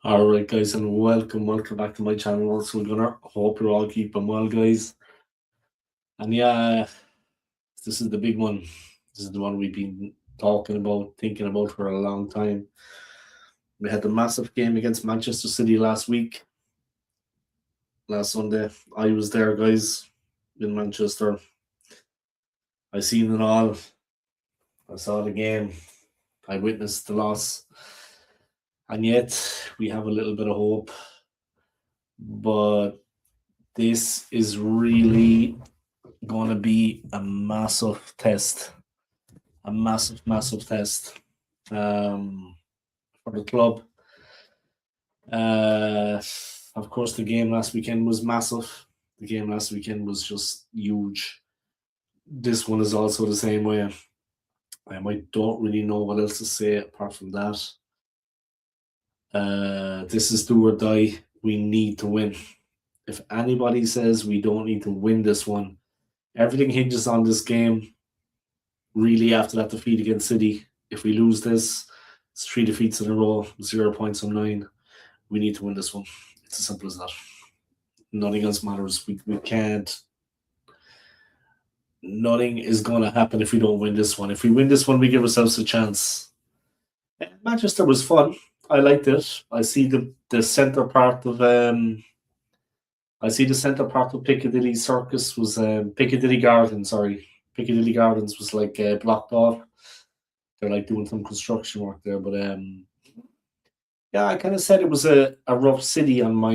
Alright guys, and welcome back to my channel. Also gonna hope you're all keeping well, guys. And yeah, this is the big one. This is the one we've been talking about, thinking about for a long time. We had the massive game against Manchester City last week, last Sunday. I was there, guys, in Manchester. I seen it all. I saw the game. I witnessed the loss. And yet we have a little bit of hope. But this is really going to be a massive test, massive test for the club. Of course, the game last weekend was massive. The game last weekend was just huge. This one is also the same way. I don't really know what else to say apart from that. This is do or die. We need to win. If anybody says we don't need to win this one, everything hinges on this game. Really, after that defeat against City, if we lose this, it's 3 defeats in a row, 0 points on 9. We need to win this one. It's as simple as that. Nothing else matters. We can't. Nothing is going to happen if we don't win this one. If we win this one, we give ourselves a chance. Manchester was fun. I liked it. I see the centre part of Piccadilly Circus was Piccadilly Gardens. Sorry, Piccadilly Gardens was like blocked off. They're like doing some construction work there, but yeah, I kind of said it was a rough city on my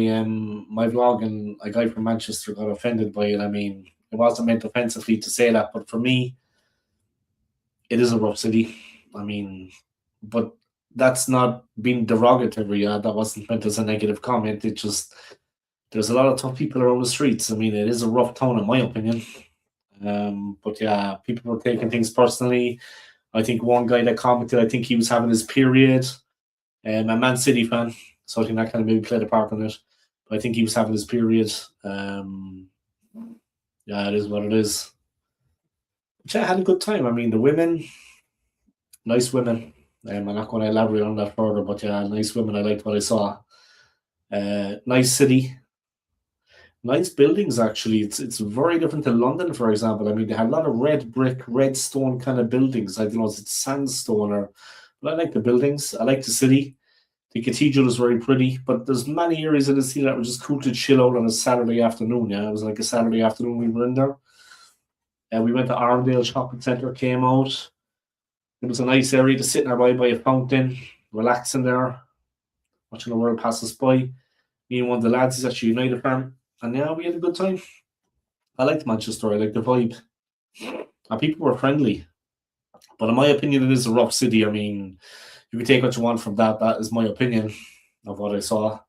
vlog, and a guy from Manchester got offended by it. I mean, it wasn't meant offensively to say that, but for me, it is a rough city. I mean, but that's not being derogatory. That wasn't meant as a negative comment. It just there's a lot of tough people around the streets. I mean, it is a rough town, in my opinion. But yeah, people were taking things personally. I think one guy that commented, I think he was having his period. A Man City fan, so I think that kind of maybe played a part in it. But I think he was having his period. Yeah, it is what it is. But yeah, I had a good time. I mean, the women, nice women. I'm not going to elaborate on that further, but yeah, nice women. I liked what I saw. Nice city, nice buildings. Actually, it's very different to London, for example. I mean, they had a lot of red brick, red stone kind of buildings. I don't know if it's sandstone or, but I like the buildings. I like the city. The cathedral is very pretty, but there's many areas in the city that were just cool to chill out on a Saturday afternoon. Yeah, it was like a Saturday afternoon we were in there. And we went to Arndale Shopping Centre, came out. It was a nice area to sit nearby by a fountain, relaxing there, watching the world pass us by. Me and one of the lads is actually a United fan, and yeah, we had a good time. I liked Manchester. I liked the vibe. And people were friendly. But in my opinion, it is a rough city. I mean, you can take what you want from that. That is my opinion of what I saw.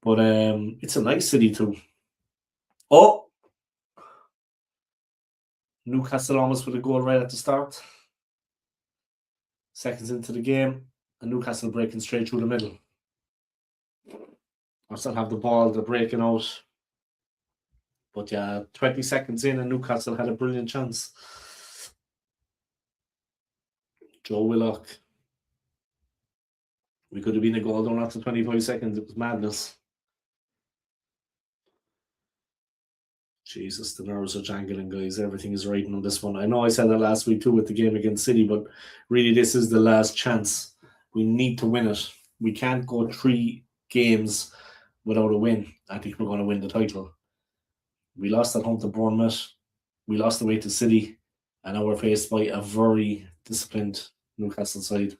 But it's a nice city too. Oh, Newcastle almost with a goal right at the start. Seconds into the game, and Newcastle breaking straight through the middle. I still have the ball, they're breaking out. But yeah, 20 seconds in, and Newcastle had a brilliant chance. Joe Willock. We could have been a goal down after 25 seconds. It was madness. Jesus, the nerves are jangling, guys. Everything is right on this one. I know I said that last week too with the game against City, but really this is the last chance. We need to win it. We can't go 3 games without a win. I think we're going to win the title. We lost at home to Bournemouth. We lost away to City. And now we're faced by a very disciplined Newcastle side.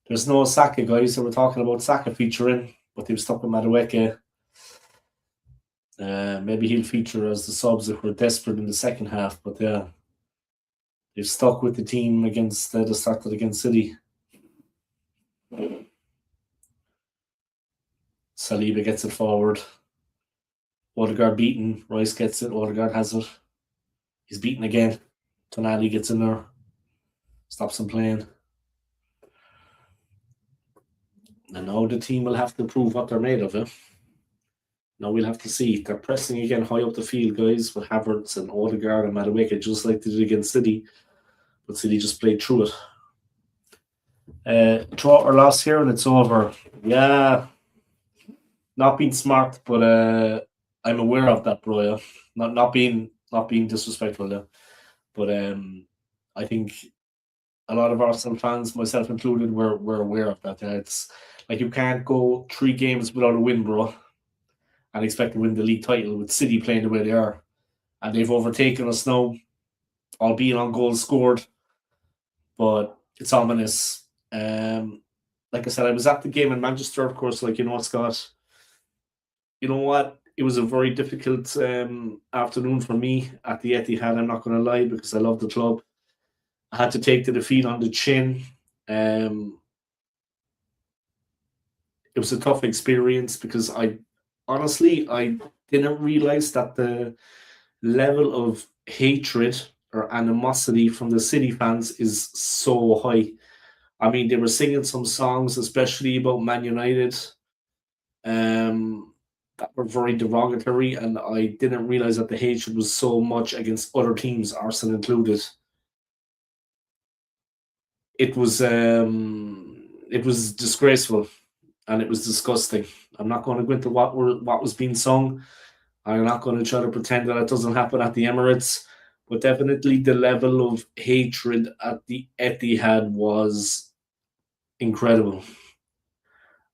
There's no Saka, guys. So we're talking about Saka featuring, but they've stuck with Madueke. Maybe he'll feature as the subs if we're desperate in the second half. But yeah, they've stuck with the team against the started against City. Saliba gets it forward. Odegaard beaten. Rice gets it. Odegaard has it. He's beaten again. Tonali gets in there. Stops him playing. And now the team will have to prove what they're made of. Now we'll have to see. They're pressing again high up the field, guys, with Havertz and Odegaard and Madueke, just like they did against City. But City just played through it. Draw or loss here and it's over. Yeah, not being smart, but I'm aware of that, bro. Yeah. Not being disrespectful, yeah. But I think a lot of Arsenal fans, myself included, were aware of that. Yeah. It's like you can't go 3 games without a win, bro, and expect to win the league title with City playing the way they are, and they've overtaken us now, albeit on goals scored, but it's ominous. Like I said, I was at the game in Manchester, of course. Like Scott. You know what? It was a very difficult afternoon for me at the Etihad. I'm not going to lie because I love the club. I had to take the defeat on the chin. Um, it was a tough experience because I didn't realize that the level of hatred or animosity from the City fans is so high. I mean, they were singing some songs, especially about Man United, that were very derogatory, and I didn't realize that the hatred was so much against other teams, Arsenal included. It was disgraceful and it was disgusting. I'm not going to go into what was being sung. I'm not going to try to pretend that it doesn't happen at the Emirates, but definitely the level of hatred at the Etihad was incredible.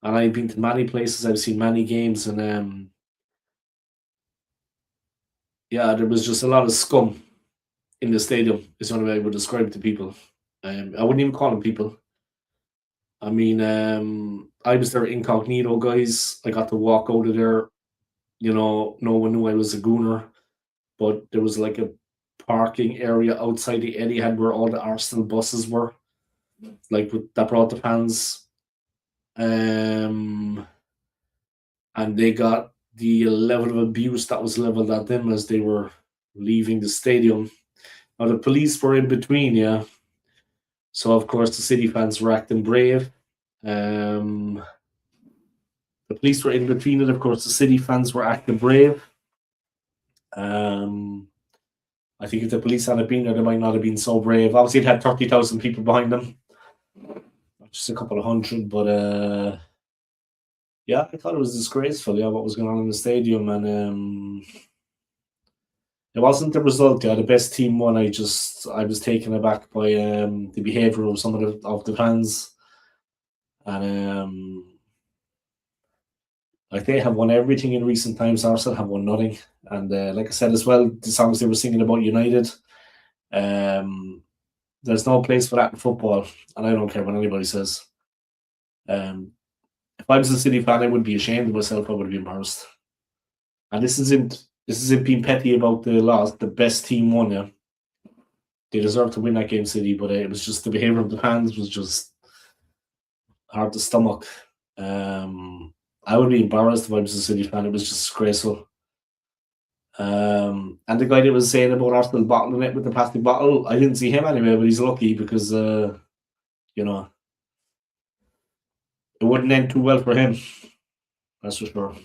And I've been to many places, I've seen many games, and yeah, there was just a lot of scum in the stadium. Is the only way I would describe it to people. I wouldn't even call them people. I mean, I was there incognito, guys. I got to walk out of there. No one knew I was a gooner, but there was like a parking area outside the Etihad where all the Arsenal buses were, that brought the fans. Um, and they got the level of abuse that was leveled at them as they were leaving the stadium. Now the police were in between, yeah. So of course the City fans were acting brave. Um, the police were in between it. Of course the City fans were acting brave. Um, I think if the police hadn't been there, they might not have been so brave. Obviously, it had 30,000 people behind them, not just a couple of hundred. But yeah, I thought it was disgraceful. Yeah, what was going on in the stadium, and it wasn't the result. Yeah, the best team won. I was taken aback by the behaviour of some of the fans, and like they have won everything in recent times. Arsenal have won nothing, and like I said as well, the songs they were singing about United. Um, there's no place for that in football, and I don't care what anybody says. Um, if I was a City fan, I would be ashamed of myself. I would be embarrassed. And this isn't being petty about the loss. The best team won. Yeah, they deserved to win that game, City, but it was just the behaviour of the fans was just hard to stomach. I would be embarrassed if I was a City fan. It was just disgraceful. And the guy that was saying about Arsenal bottling it with the plastic bottle, I didn't see him anyway, but he's lucky because you know it wouldn't end too well for him. That's for sure.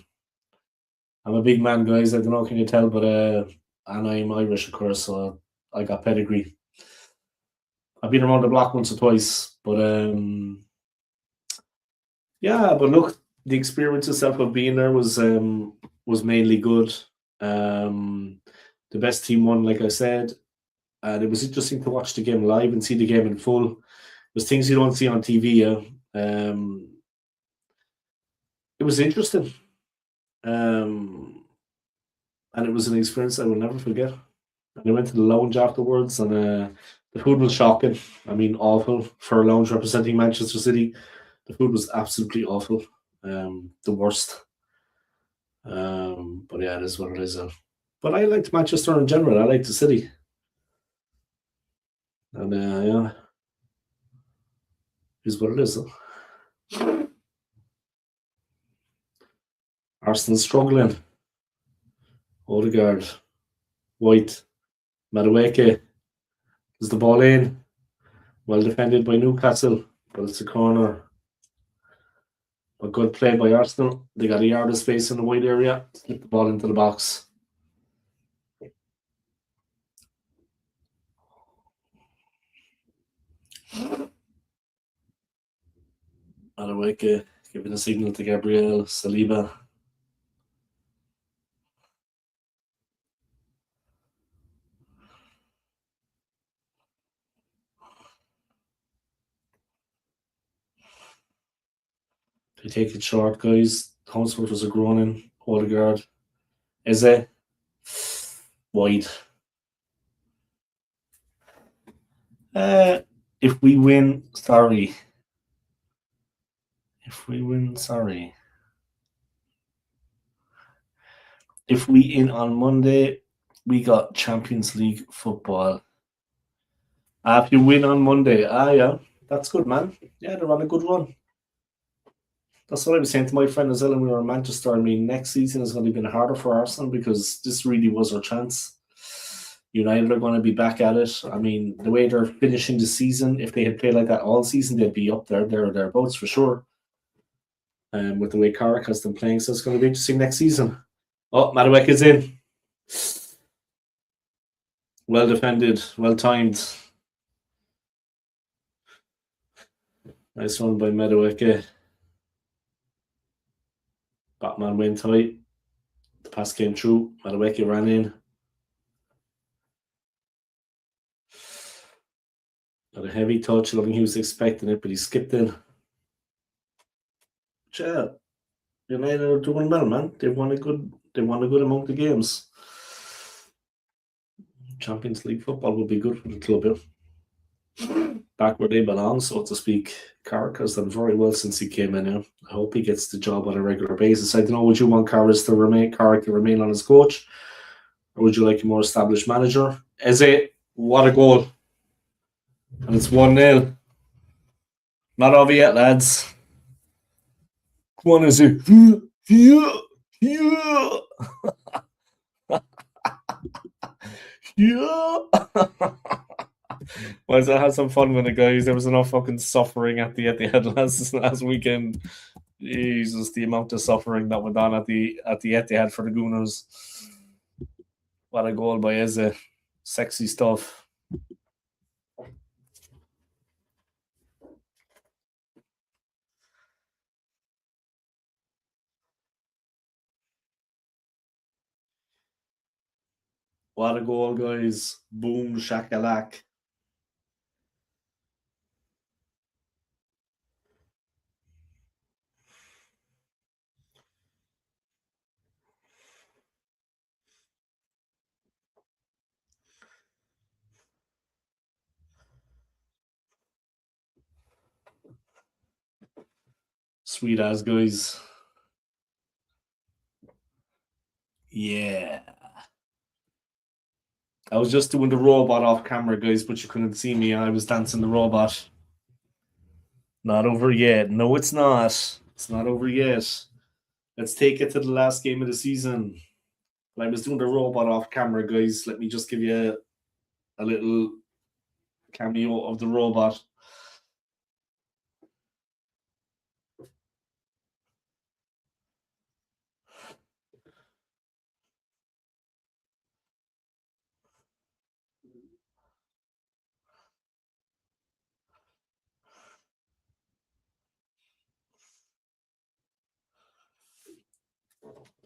I'm a big man, guys. I don't know, can you tell? But and I'm Irish, of course, so I got pedigree. I've been around the block once or twice, but yeah. But look, the experience itself of being there was mainly good. Um, the best team won, like I said, and it was interesting to watch the game live and see the game in full. There's things you don't see on TV. Yeah. It was interesting, and it was an experience I will never forget. And I went to the lounge afterwards, and the food was shocking. I mean, awful for a lounge representing Manchester City. The food was absolutely awful, the worst. But yeah, it is what it is. But I liked Manchester in general. I liked the city, and yeah, it is what it is. Arsenal struggling. Odegaard, White, Madueke. Is the ball in? Well defended by Newcastle, but it's a corner. A good play by Arsenal. They got a yard of space in the wide area. Slip the ball into the box. Madueke giving a signal to Gabriel Saliba. They take it short, guys. Home supporters are groaning. Odegaard. Is it? Wide. If we win, sorry. If we win, sorry. If we in on Monday, we got Champions League football. If you win on Monday, yeah, that's good, man. Yeah, they're on a good run. That's what I was saying to my friend as well when we were in Manchester. I mean, next season is going to be harder for Arsenal because this really was our chance. United are going to be back at it. I mean, the way they're finishing the season, if they had played like that all season, they'd be up there or thereabouts for sure. With the way Carrick has been playing, so it's going to be interesting next season. Oh, Madueke is in. Well defended, well timed. Nice run by Madueke. Batman went tight. The pass came through. Madueke ran in. Got a heavy touch. I don't think he was expecting it, but he skipped in. Yeah, United are doing well, man. They've won a good amount of games. Champions League football will be good for the club. Back where they belong, so to speak. Carrick has done very well since he came in. I hope he gets the job on a regular basis. I don't know, would you want Carrick to remain on as coach, or would you like a more established manager? What a goal. And it's 1-0. Not over yet, lads. Come on, Izzy. Yeah. Well, I had some fun with it, guys. There was enough fucking suffering at the Etihad last weekend. Jesus, the amount of suffering that went on at the Etihad for the Gooners. What a goal by Eze. Sexy stuff. What a goal, guys. Boom, shakalak. Sweet as, guys. Yeah. I was just doing the robot off camera, guys, but you couldn't see me. I was dancing the robot. Not over yet. No, it's not. It's not over yet. Let's take it to the last game of the season. I was doing the robot off camera, guys. Let me just give you a little cameo of the robot.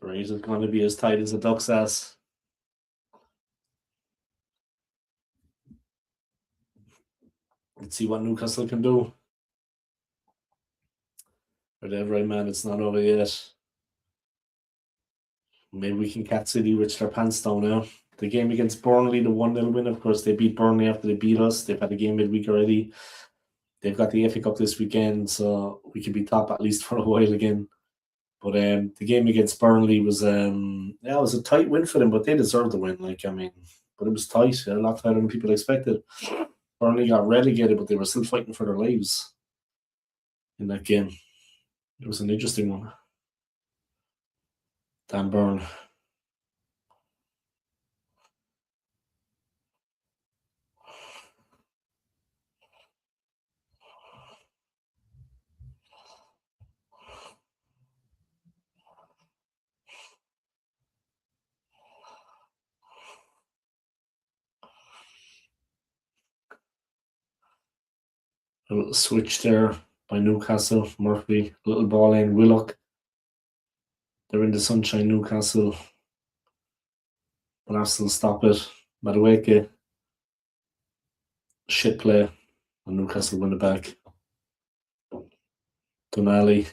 The race is going to be as tight as a duck's ass. Let's see what Newcastle can do. Whatever, man, it's not over yet. Maybe we can catch City with their pants down now. The game against Burnley, the 1-0 win, of course, they beat Burnley after they beat us. They've had a game midweek already. They've got the FA Cup this weekend, so we could be top at least for a while again. But the game against Burnley was it was a tight win for them, but they deserved the win. But it was tight, a lot tighter than people expected. Burnley got relegated, but they were still fighting for their lives in that game. It was an interesting one. Dan Burn. A little switch there by Newcastle. Murphy, a little ball in. Willock. They're in the sunshine, Newcastle. But Arsenal stop it. Madueke. Shit play. And Newcastle win it back. Donnelly.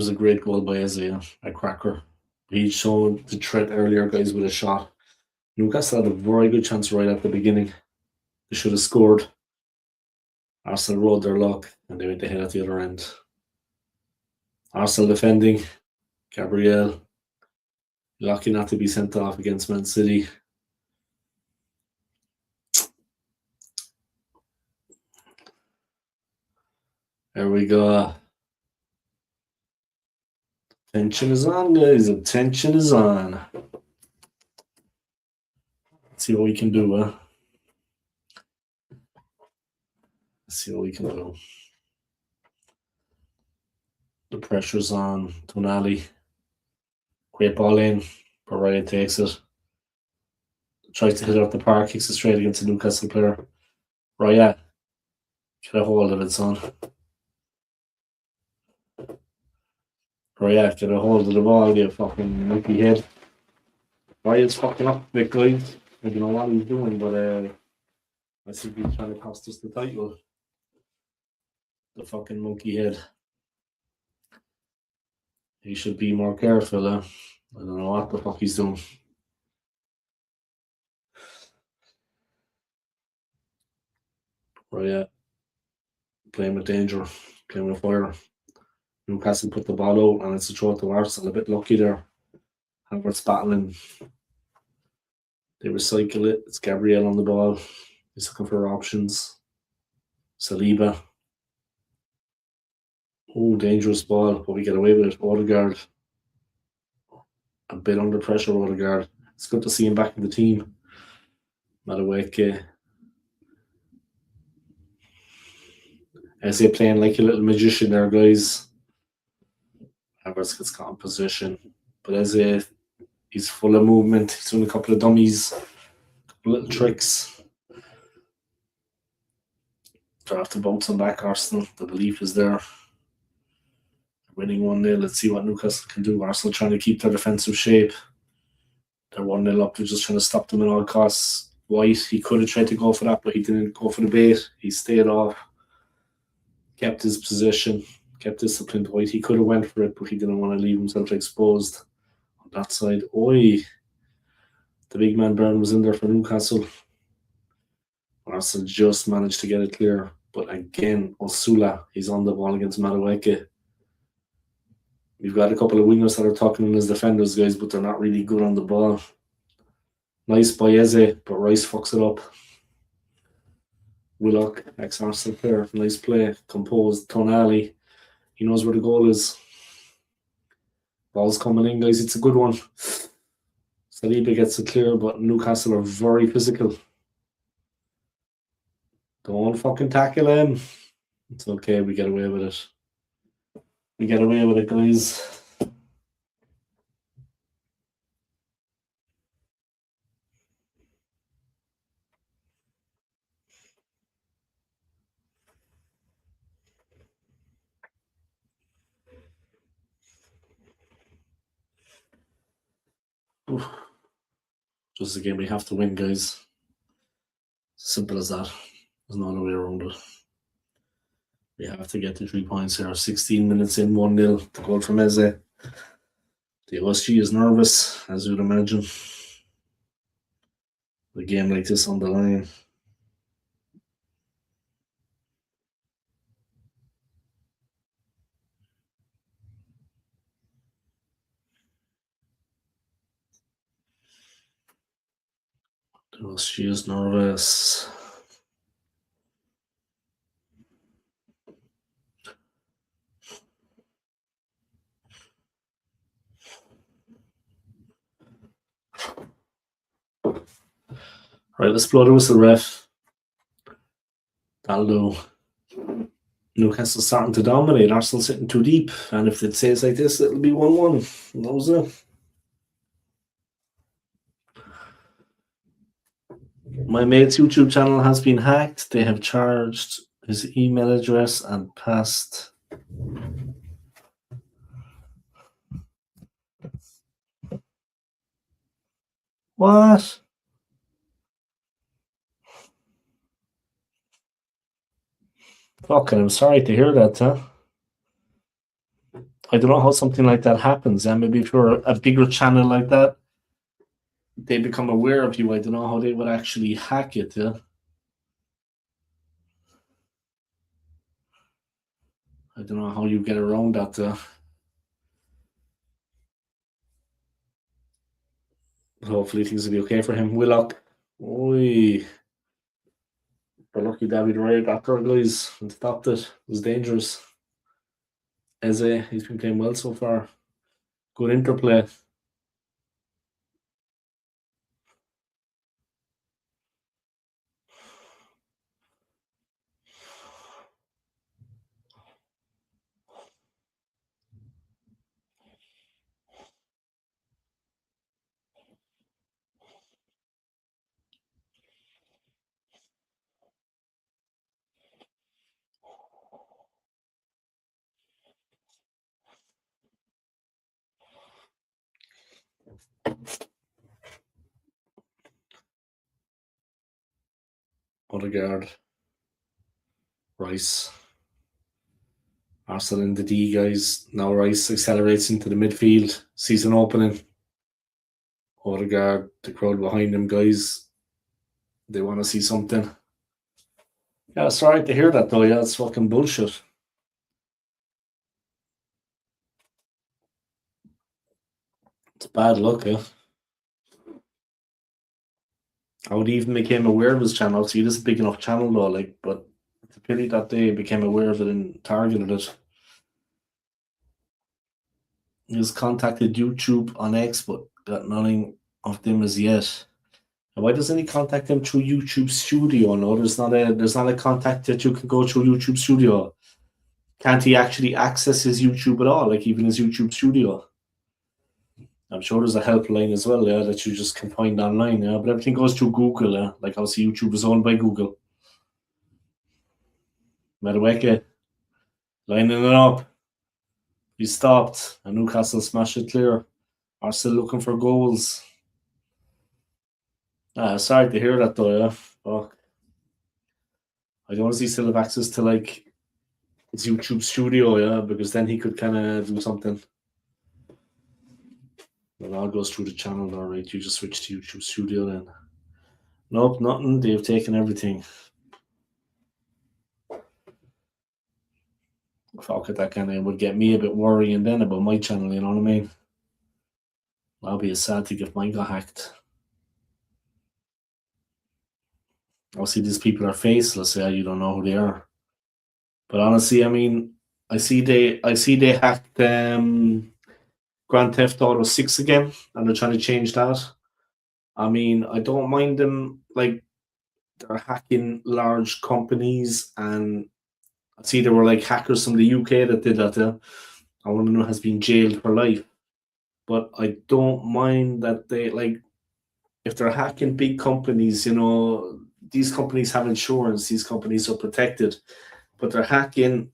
was a great goal by Isaiah, a cracker. He showed the threat earlier, guys, with a shot. Newcastle had a very good chance right at the beginning. They should have scored. Arsenal rode their luck and they went ahead at the other end. Arsenal defending. Gabriel lucky not to be sent off against Man City. There we go. Tension is on, guys. The tension is on. Let's see what we can do, huh? Let's see what we can do. The pressure's on. Tonali. Great ball in. But Ryan takes it. Tries to hit it off the park. Kicks it straight against the Newcastle player. Raya. Get a hold of it, son. Raya, get a hold of the ball. Get a fucking monkey head. Raya's fucking up a bit, guys. I don't know what he's doing, but I think he's trying to cost us the title. The fucking monkey head. He should be more careful, I don't know what the fuck he's doing. Right, playing with danger, playing with fire. Newcastle put the ball out and it's a throw to Arsenal. A bit lucky there. Havertz battling. They recycle it. It's Gabriel on the ball. He's looking for options. Saliba. Oh, dangerous ball, but we get away with it. Odegaard. A bit under pressure, Odegaard. It's good to see him back in the team. Madueke. As they're playing like a little magician there, guys. Havertz gets caught in position. But as he's full of movement, he's doing a couple of dummies, a couple of little tricks. They'll have to bounce him back, Arsenal. The belief is there. Winning 1-0. Let's see what Newcastle can do. Arsenal trying to keep their defensive shape. They're 1-0 up. They're just trying to stop them at all costs. White, he could have tried to go for that, but he didn't go for the bait. He stayed off. Kept his position. Kept disciplined. White, he could have went for it, but he didn't want to leave himself exposed on that side. Oi! The big man Byrne was in there for Newcastle. Arsenal just managed to get it clear. But again, Osula, he's on the ball against Madueke. We've got a couple of wingers that are talking in as defenders, guys, but they're not really good on the ball. Nice by Eze, but Rice fucks it up. Willock, ex-Arsenal player, nice play, composed. Tonali, he knows where the goal is. Ball's coming in, guys, it's a good one. Saliba gets it clear, but Newcastle are very physical. Don't fucking tackle him. It's okay, we get away with it. We get away with it, guys. Oof. Just a game we have to win, guys. Simple as that. There's no other way around it. We have to get the 3 points here. 16 minutes in, 1-0. The goal from Eze. The OSG is nervous, as you'd imagine. A game like this on the line. The OSG is nervous. Right, let's blow the whistle, ref. That'll do. Newcastle starting to dominate. Arsenal sitting too deep. And if it stays like this, it'll be 1-1. That was it. My mate's YouTube channel has been hacked. They have charged his email address and passed. What? Fucking, I'm sorry to hear that, huh? I don't know how something like that happens. And maybe if you're a bigger channel like that, they become aware of you. I don't know how they would actually hack it. Yeah, I don't know how you get around that. Hopefully things will be okay for him. Willock, oi, we're lucky David Ray got there, guys, and stopped it. It was dangerous. Eze, he's been playing well so far. Good interplay. Odegaard, Rice, Arsenal in the D, guys. Now Rice accelerates into the midfield. Season opening. Odegaard, the crowd behind him, guys. They want to see something. Yeah, sorry to hear that though. Yeah, it's fucking bullshit. It's bad luck, yeah. I would even became aware of his channel. See, this is a big enough channel though, like, but it's a pity that they became aware of it and targeted it. He has contacted YouTube on X, but got nothing of them as yet. And why doesn't he contact them through YouTube Studio? No, there's not a contact that you can go through YouTube Studio. Can't he actually access his YouTube at all? Like even his YouTube Studio? I'm sure there's a helpline as well, yeah, that you just can find online, yeah. But everything goes through Google, yeah. Like obviously YouTube is owned by Google. Madueke lining it up. He stopped, and Newcastle smashed it clear. Are still looking for goals. Sorry to hear that though, yeah. Fuck. I don't want to see still have access to like his YouTube Studio, yeah, because then he could kind of do something. It all goes through the channel, all right. You just switch to YouTube Studio then. Nope, nothing. They've taken everything. Fuck it, that kind of would get me a bit worrying then about my channel, you know what I mean? I'll be sad to if mine got hacked. I'll see these people are faceless, yeah, you don't know who they are. But honestly, I mean, I see they hacked Grand Theft Auto 6 again, and they're trying to change that. I mean, I don't mind them, like, they're hacking large companies, and I see there were like hackers from the UK that did that. And one of them has been jailed for life. But I don't mind that they like if they're hacking big companies. You know, these companies have insurance; these companies are protected. But they're hacking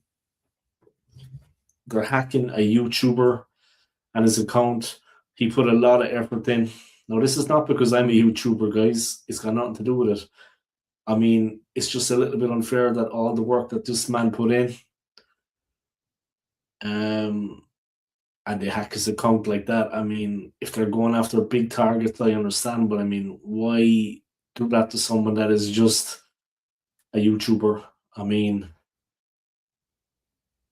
a YouTuber and his account. He put a lot of effort in. Now, this is not because I'm a YouTuber, guys. It's got nothing to do with it. I mean, it's just a little bit unfair that all the work that this man put in, and they hack his account like that. I mean, if they're going after big targets, I understand, but I mean, why do that to someone that is just a YouTuber? I mean,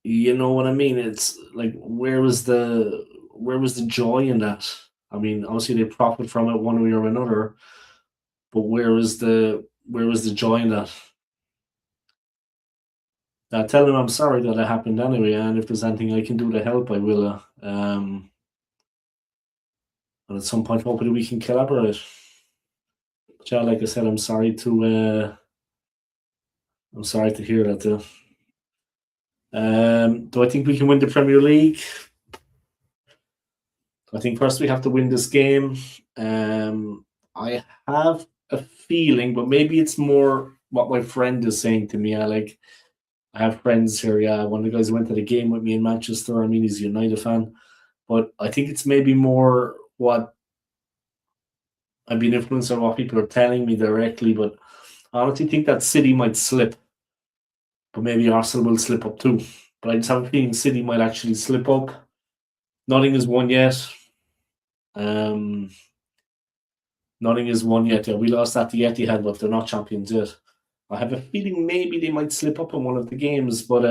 you know what I mean? It's like where was the joy in that? I mean, obviously they profit from it one way or another, but where was the joy in that? Tell them I'm sorry that it happened anyway, and if there's anything I can do to help, I will. And at some point, hopefully, we can collaborate. But yeah, like I said, I'm sorry to hear that. Do I think we can win the Premier League? I think first we have to win this game. I have a feeling, but maybe it's more what my friend is saying to me. I have friends here. Yeah, one of the guys who went to the game with me in Manchester. I mean, he's a United fan, but I think it's maybe more what I've been influenced by what people are telling me directly. But I honestly think that City might slip, but maybe Arsenal will slip up too. But I just have a feeling City might actually slip up. Nothing is won yet. Nothing is won yet. Yeah, we lost at the Etihad, but they're not champions yet. I have a feeling maybe they might slip up in one of the games, but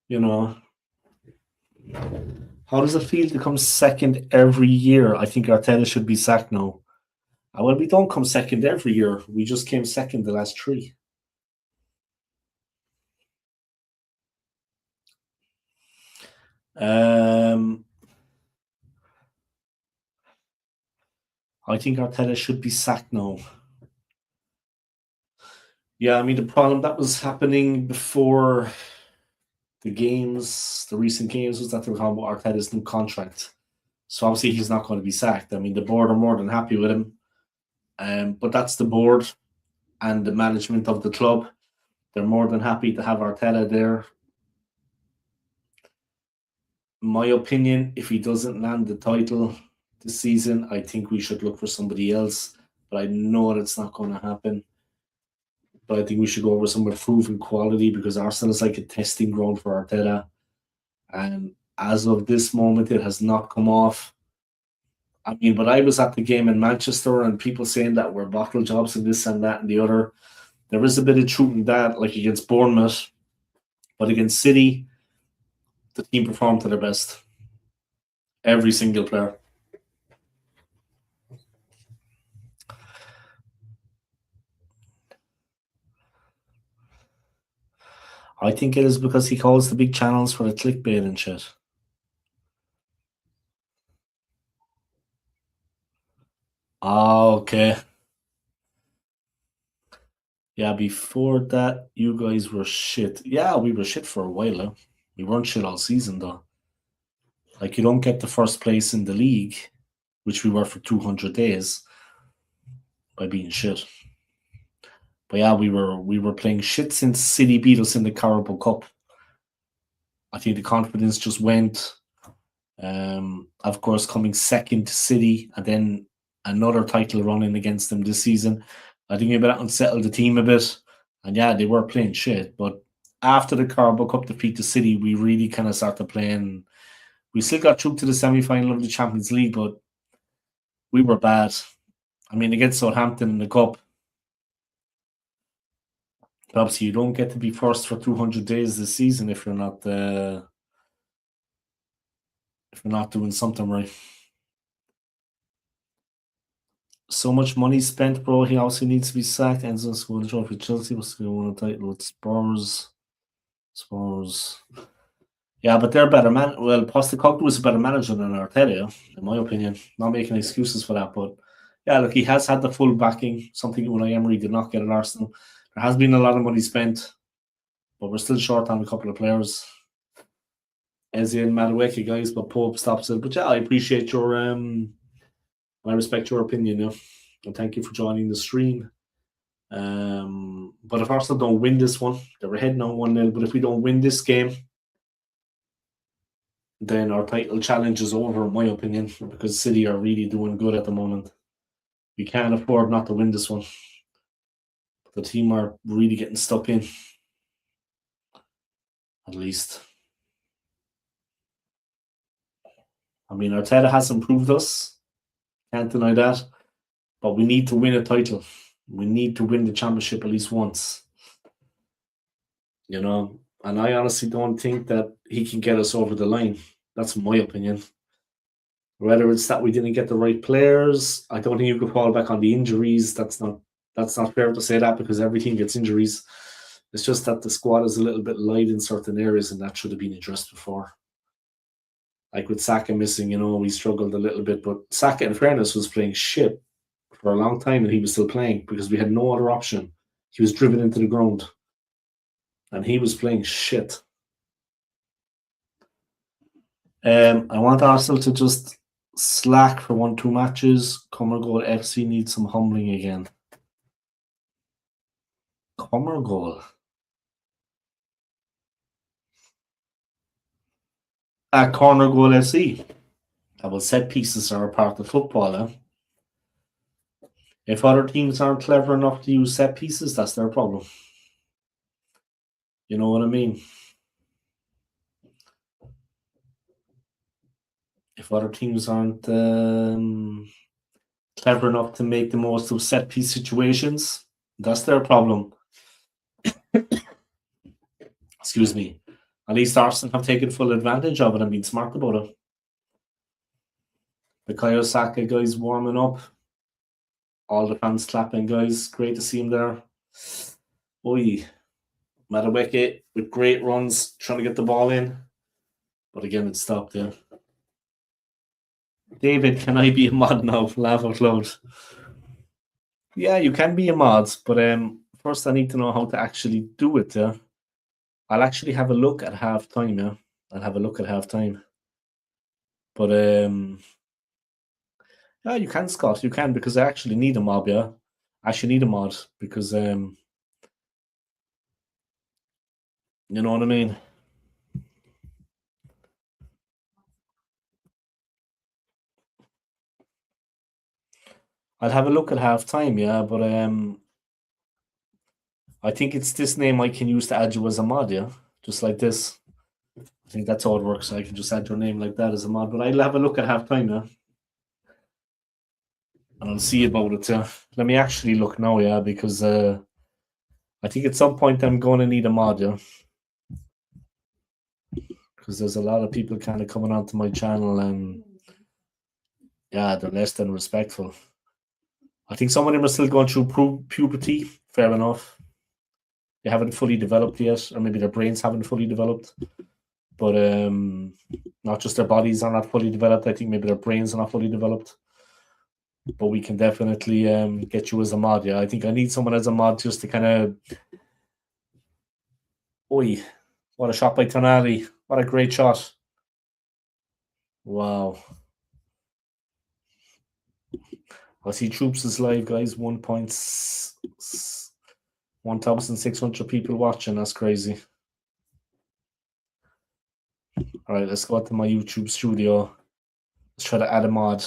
you know, how does it feel to come second every year? I think Arteta should be sacked now. Well, we don't come second every year. We just came second the last three. I think Arteta should be sacked now. Yeah, I mean, the problem that was happening before the games, the recent games, was that they were talking about Arteta's new contract. So obviously he's not going to be sacked. I mean, the board are more than happy with him. But that's the board and the management of the club. They're more than happy to have Arteta there. In my opinion, if he doesn't land the title this season, I think we should look for somebody else. But I know that's not going to happen. But I think we should go over some proven quality, because Arsenal is like a testing ground for Arteta. And as of this moment, it has not come off. I mean, but I was at the game in Manchester and people saying that we're bottle jobs and this and that and the other. There is a bit of truth in that, like against Bournemouth. But against City, the team performed to their best. Every single player. I think it is because he calls the big channels for the clickbait and shit. Okay. Yeah, before that, you guys were shit. Yeah, we were shit for a while. Huh? We weren't shit all season, though. Like, you don't get the first place in the league, which we were for 200 days, by being shit. But yeah, we were playing shit since City beat us in the Carabao Cup. I think the confidence just went. Of course, coming second to City and then another title running against them this season, I think it unsettled the team a bit. And yeah, they were playing shit. But after the Carabao Cup defeat to City, we really kind of started playing. We still got through to the semi-final of the Champions League, but we were bad. I mean, against Southampton in the Cup, but obviously you don't get to be first for 200 days this season if you're not doing something right. So much money spent, bro. He also needs to be sacked. Enzo Skool trophy. Chelsea was going to win a title with Spurs. Yeah, but they're better man. Well, Postecoglou was a better manager than Arteta, in my opinion. Not making excuses for that, but yeah, look, he has had the full backing. Something Unai Emery did not get at Arsenal. There has been a lot of money spent, but we're still short on a couple of players. Eze and Madueke, guys, but Pope stops it. But yeah, I appreciate your I respect your opinion, yeah. And thank you for joining the stream. But if Arsenal don't win this one, they're ahead now 1-0. But if we don't win this game, then our title challenge is over, in my opinion, because City are really doing good at the moment. We can't afford not to win this one. The team are really getting stuck in, at least. I mean, Arteta has improved us. Can't deny that. But we need to win a title. We need to win the championship at least once. You know, and I honestly don't think that he can get us over the line. That's my opinion. Whether it's that we didn't get the right players, I don't think you could fall back on the injuries. That's not fair to say that, because every team gets injuries. It's just that the squad is a little bit light in certain areas, and that should have been addressed before. Like with Saka missing, we struggled a little bit. But Saka, in fairness, was playing shit for a long time, and he was still playing because we had no other option. He was driven into the ground, and he was playing shit. I want Arsenal to just slack for 1-2 matches. Goal FC needs some humbling again. Goal. Corner Goal FC. Well, set pieces are a part of football. Eh? If other teams aren't clever enough to use set pieces, that's their problem. You know what I mean? if other teams aren't clever enough to make the most of set piece situations, that's their problem. Excuse me. At least Arsenal have taken full advantage of it and been smart about it. The Bukayo Saka guys warming up. All the fans clapping, guys. Great to see him there. Oi. Madueke with great runs, trying to get the ball in. But again, it stopped there. David, can I be a mod now? Laugh out loud. Yeah, you can be a mod, but first I need to know how to actually do it. Yeah, I'll actually have a look at half time. Yeah, I'll have a look at half time. But yeah, you can, Scott. You can because I actually need a mob. Yeah, I actually need a mod because you know what I mean. I'll have a look at half time. Yeah, but I think it's this name I can use to add you as a mod. Yeah, just like this. I think that's how it works. I can just add your name like that as a mod. But I'll have a look at half time. Yeah. And I'll see about it. Let me actually look now, yeah, because I think at some point I'm going to need a mod, yeah, because there's a lot of people kind of coming onto my channel and yeah, they're less than respectful. I think some of them are still going through puberty. Fair enough. They haven't fully developed yet, or maybe their brains haven't fully developed. But not just their bodies are not fully developed. I think maybe their brains are not fully developed. But we can definitely get you as a mod. Yeah, I think I need someone as a mod just to kind of. Oi, what a shot by Tonali. What a great shot. Wow. I see Troops is live, guys. 1,600 people watching. That's crazy. All right, let's go to my YouTube studio. Let's try to add a mod.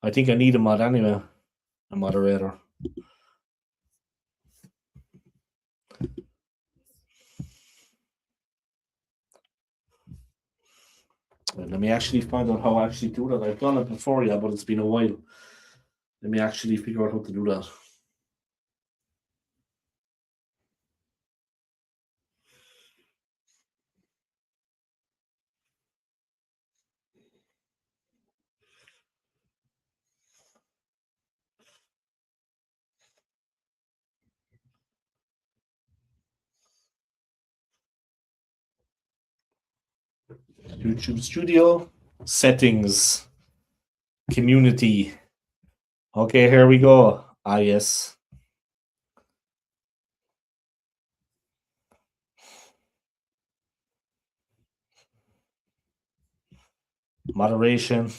I think I need a mod anyway. A moderator. Let me actually find out how I actually do that. I've done it before, yeah, but it's been a while. Let me actually figure out how to do that. YouTube studio settings community. Okay, here we go. Ah, yes. Moderation.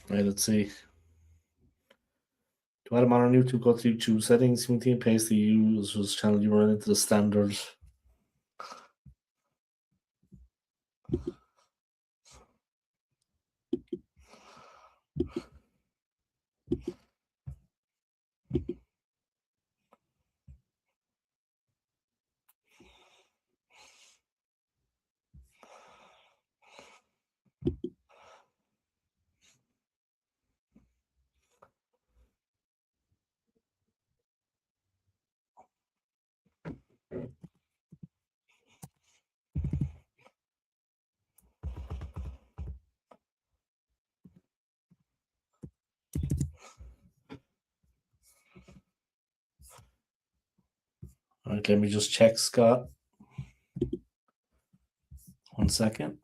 Right, let's see. To add a on YouTube, go to YouTube settings, maintain paste the user's channel you run into the standard. All right, let me just check, Scott. 1 second.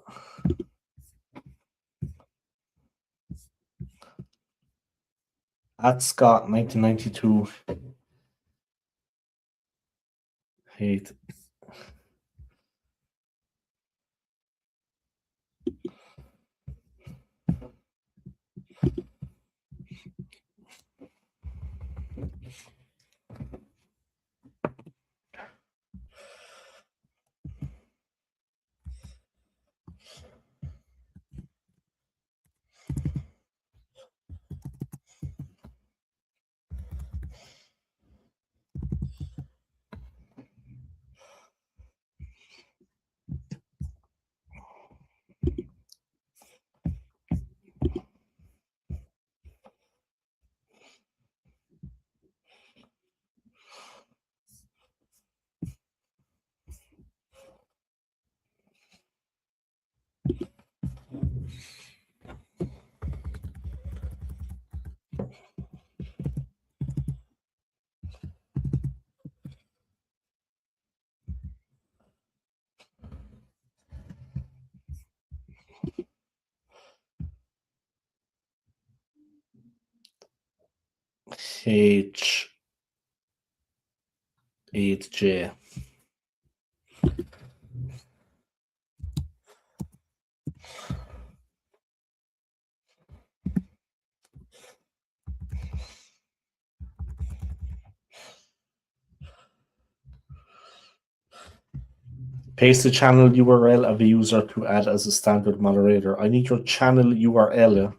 At Scott 1992. Hate. H 8J. Paste the channel URL of a user to add as a standard moderator. I need your channel URL.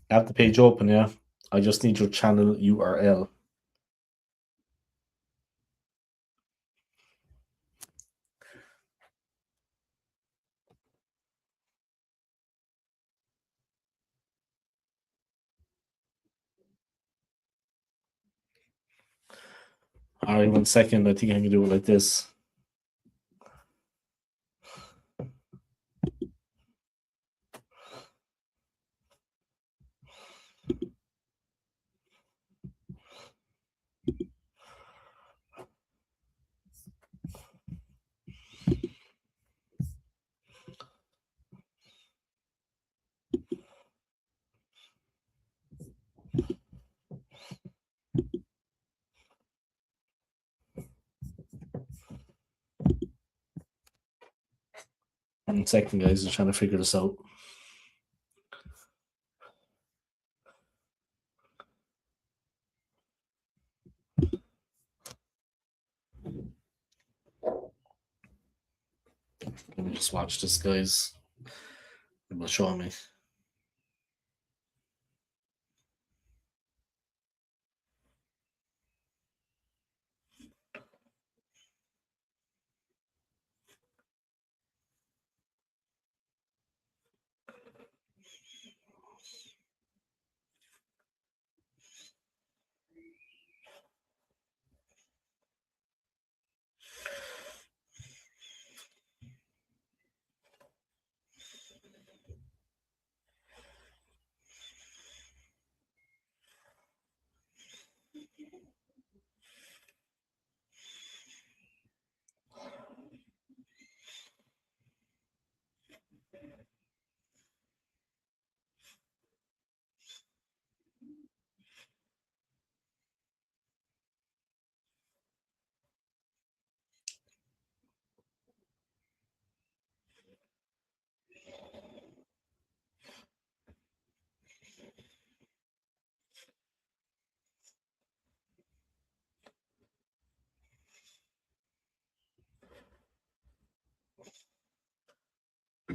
I have the page open, yeah. I just need your channel URL. All right, 1 second. I think I can do it like this. One second, guys. I'm trying to figure this out. Let me just watch this, guys. It will show me.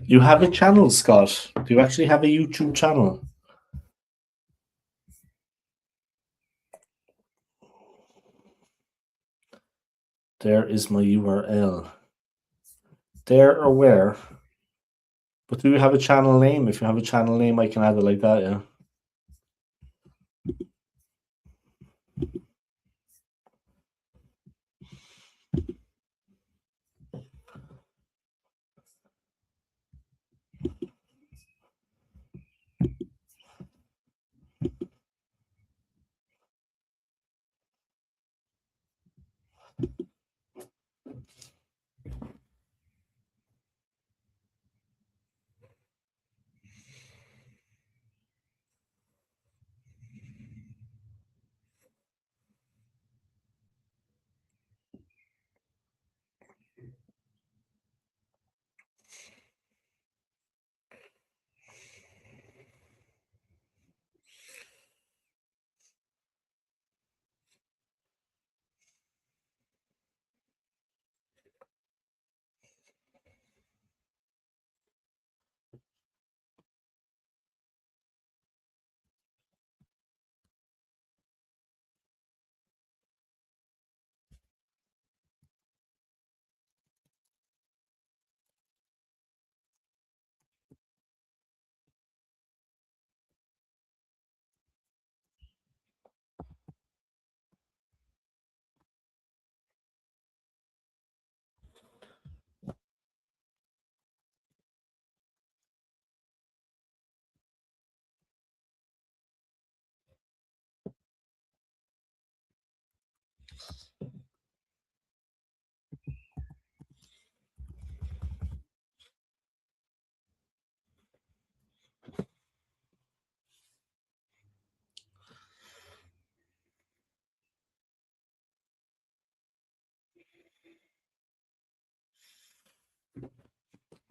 You have a channel, Scott. Do you actually have a YouTube channel? There is my URL. There or where? But do you have a channel name? If you have a channel name, I can add it like that, yeah.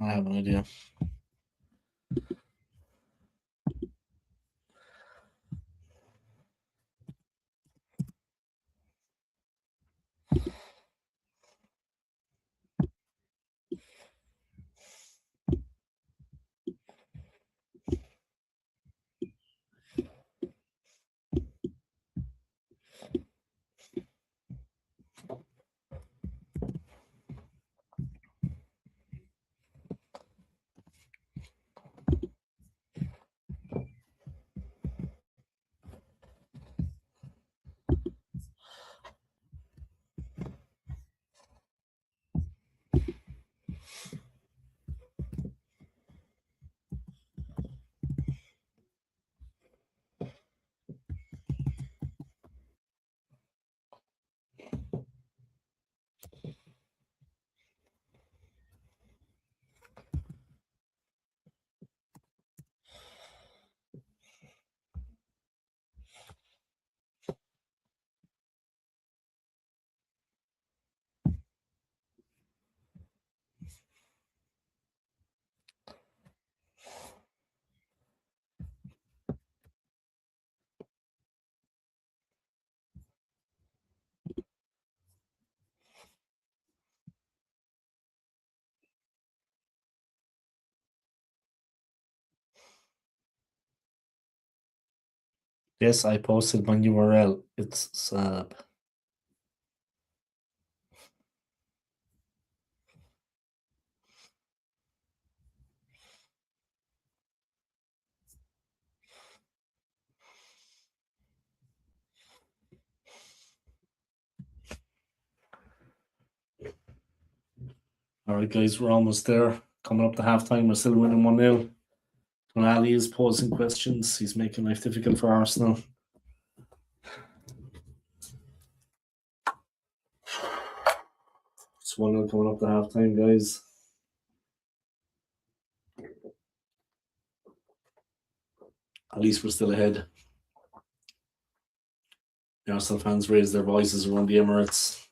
I have an idea. Yes, I posted my URL. It's sad. All right, guys, we're almost there. Coming up to halftime, we're still winning 1-0. Tonali is posing questions. He's making life difficult for Arsenal. It's 1-0 coming up to halftime, guys. At least we're still ahead. The Arsenal fans raised their voices around the Emirates.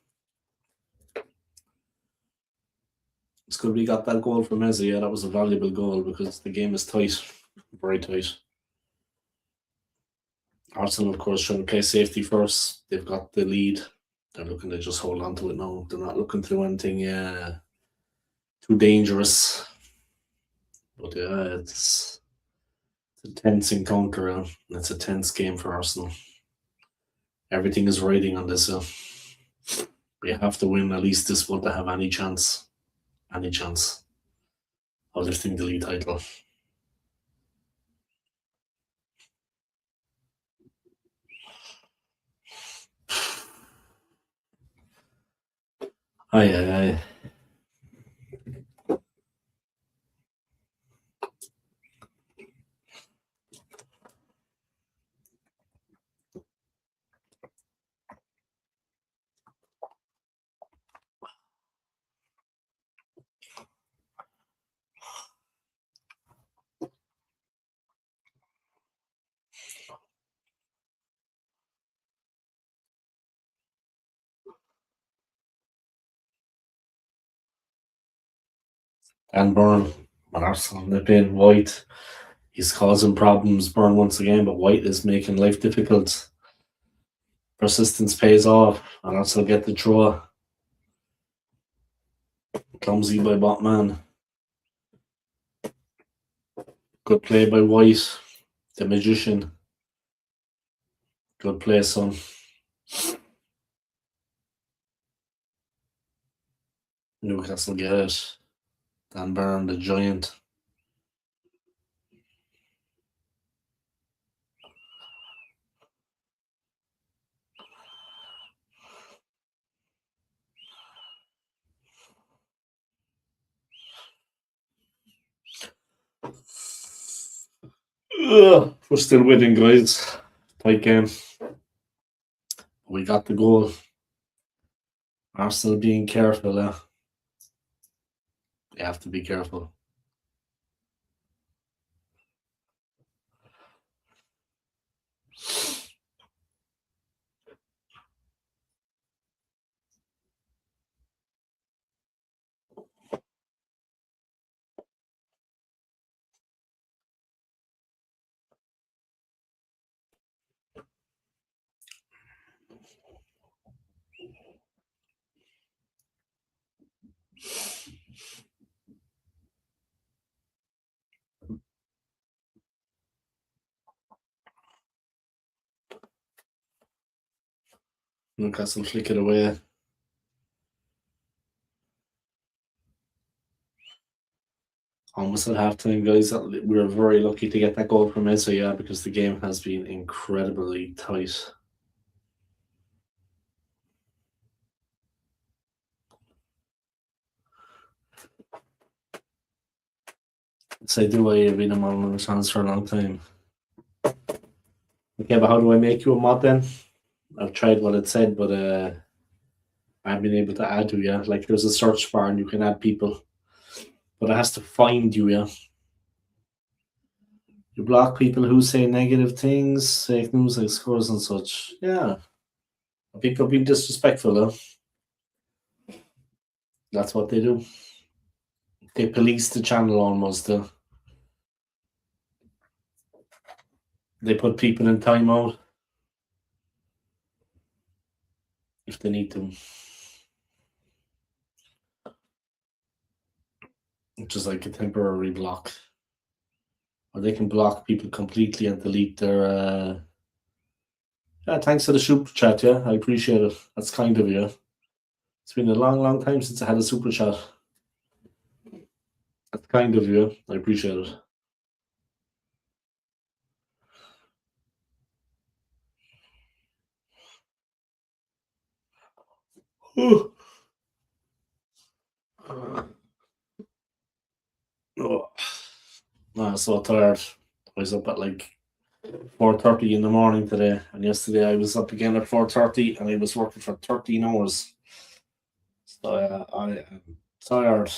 It's good we got that goal from Eze. Yeah, that was a valuable goal because the game is tight, very tight. Arsenal, of course, trying to play safety first. They've got the lead. They're looking to just hold on to it now. They're not looking to do anything too dangerous. But yeah, it's a tense encounter. And it's a tense game for Arsenal. Everything is riding on this. We have to win at least this one to have any chance of lifting the league title. Aye, aye, aye. And Burn, when Arsenal nipping White, he's causing problems. Burn once again, but White is making life difficult. Persistence pays off, and Arsenal get the draw. Clumsy by Botman. Good play by White, the magician. Good play, son. Newcastle get it. Dan Burn, the giant. We're still winning, guys. Tight game. We got the goal. Arsenal being careful. They have to be careful. Newcastle flick it away. Almost at halftime, guys. We were very lucky to get that goal from Mesa, yeah, because the game has been incredibly tight. Say, do I have been a mod on the chance for a long time? Okay, but how do I make you a mod then? I've tried what it said, but I haven't been able to add you, yeah. Like there's a search bar and you can add people, but it has to find you, yeah. You block people who say negative things, fake news like scores and such. Yeah. People being disrespectful, though. That's what they do. They police the channel almost. They put people in timeout if they need to, which is like a temporary block. Or they can block people completely and delete their. Yeah, thanks for the super chat. Yeah, I appreciate it. That's kind of you. It's been a long, long time since I had a super chat. That's kind of you. I appreciate it. Oh, I'm so tired. I was up at like 4:30 in the morning today, and yesterday I was up again at 4:30, and I was working for 13 hours. So I am tired.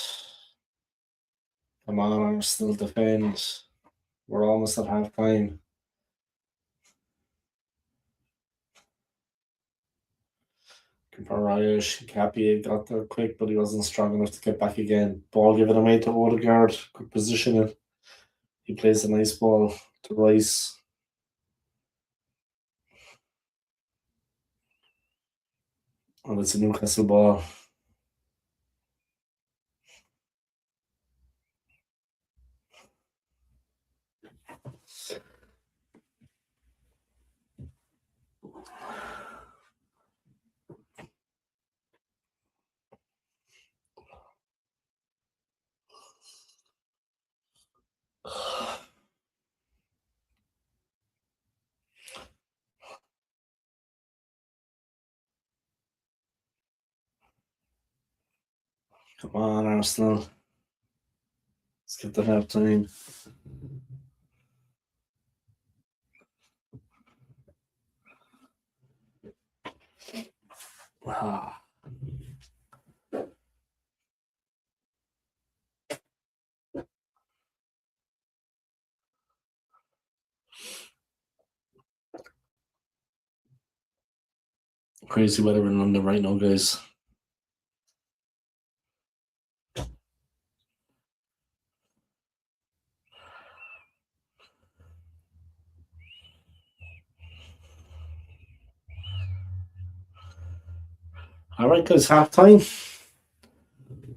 Come on, I'm still defend. We're almost at half time. Irish Cappy got there quick, but he wasn't strong enough to get back again. Ball given away to Odegaard. Good positioning. He plays a nice ball to Rice. And it's a Newcastle ball. Come on, Arsenal. Let's get to half time. Ah. Crazy weather in London right now, guys. All right, guys, half time.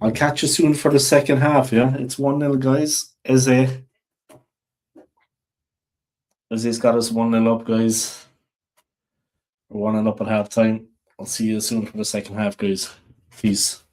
I'll catch you soon for the second half, yeah? It's 1-0, guys. Eze's got us 1-0 up, guys. We're 1-0 up at half time. I'll see you soon for the second half, guys. Peace.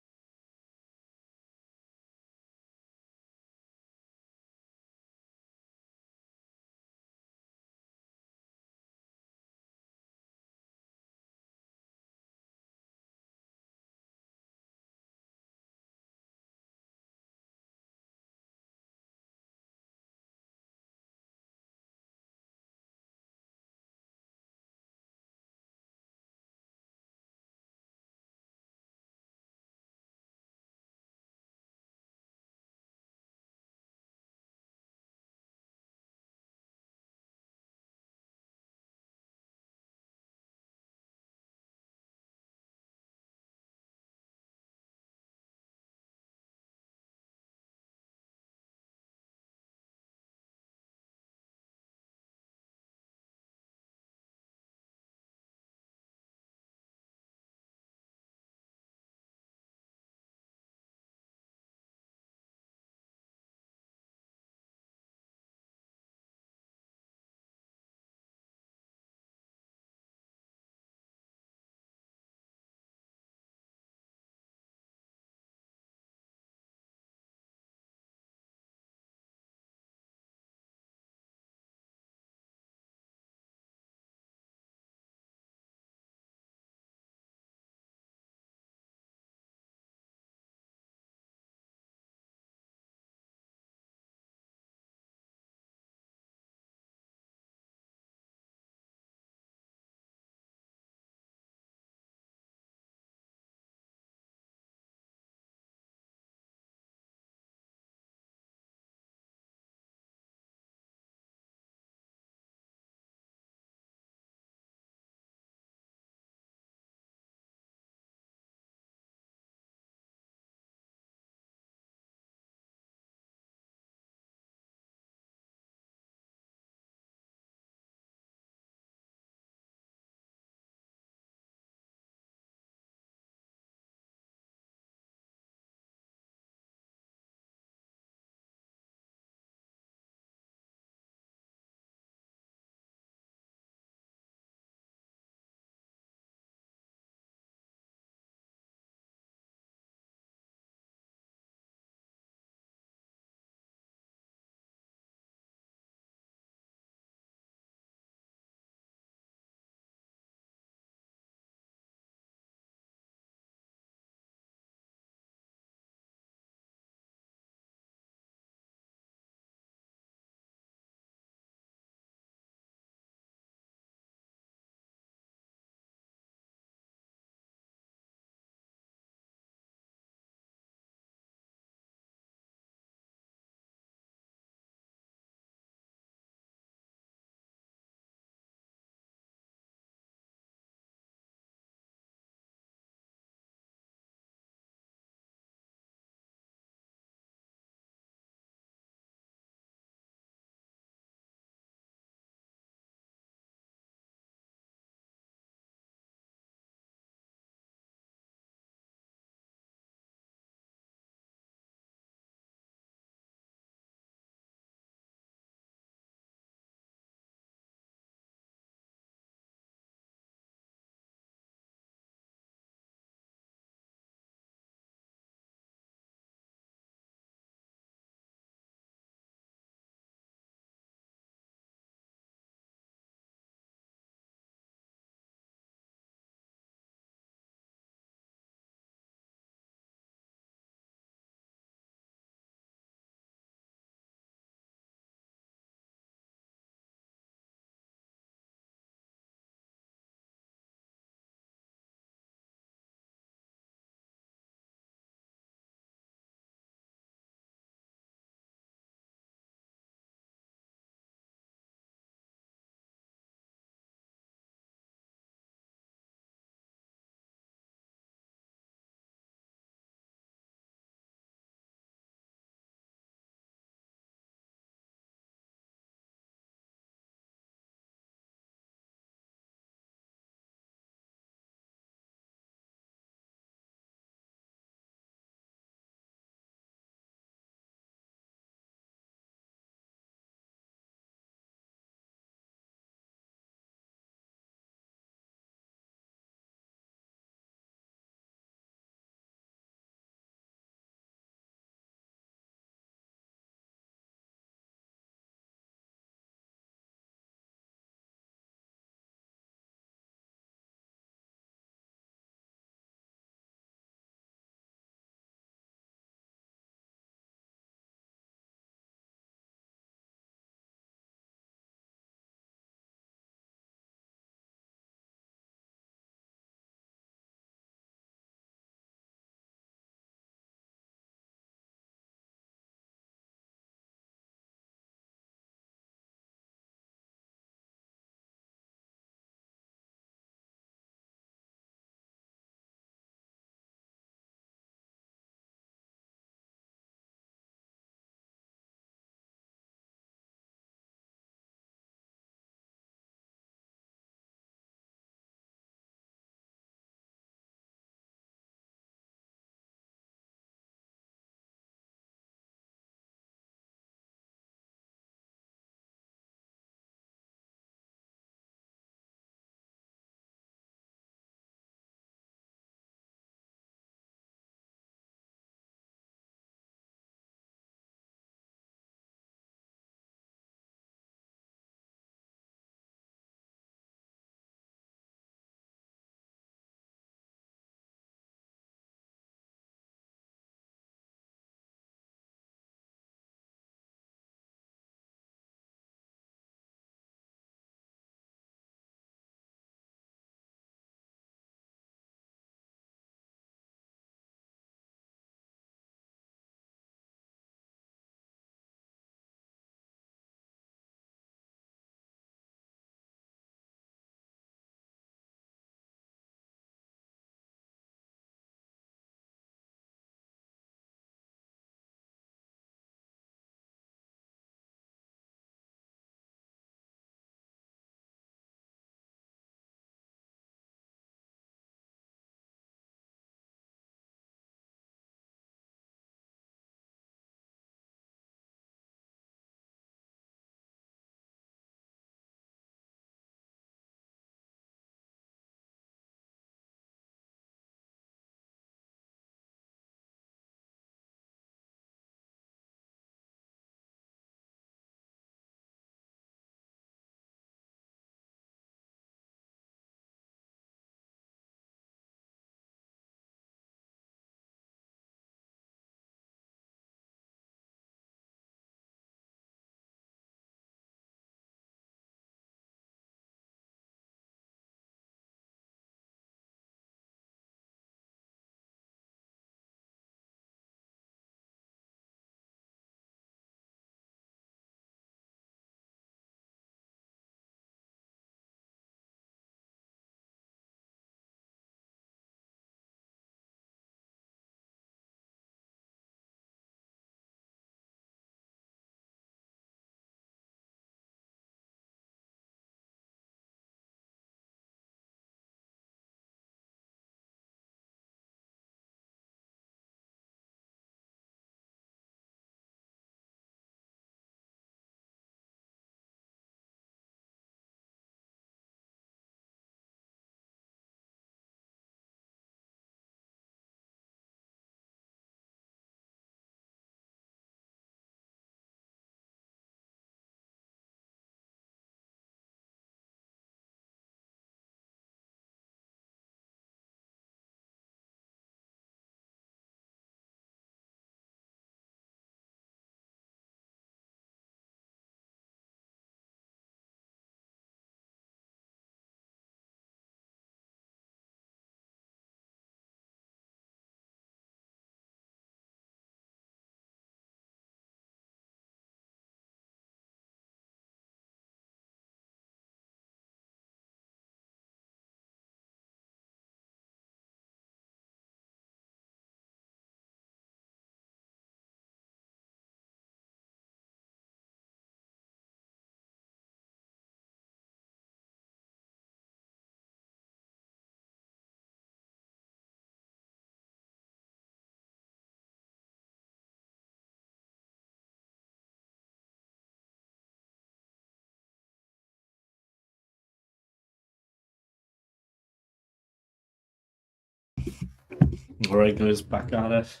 All right, guys, back at it.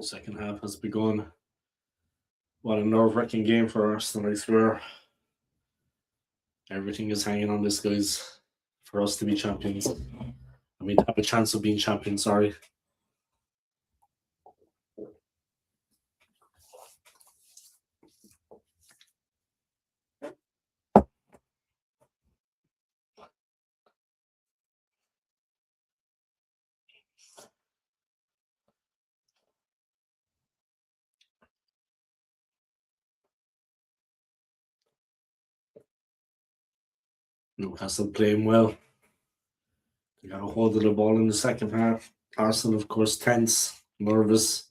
Second half has begun. What a nerve-wracking game for Arsenal, I swear. Everything is hanging on this, guys, for us to be champions. I mean, to have a chance of being champions, sorry. Newcastle playing well. They got a hold of the ball in the second half. Arsenal, of course, tense, nervous.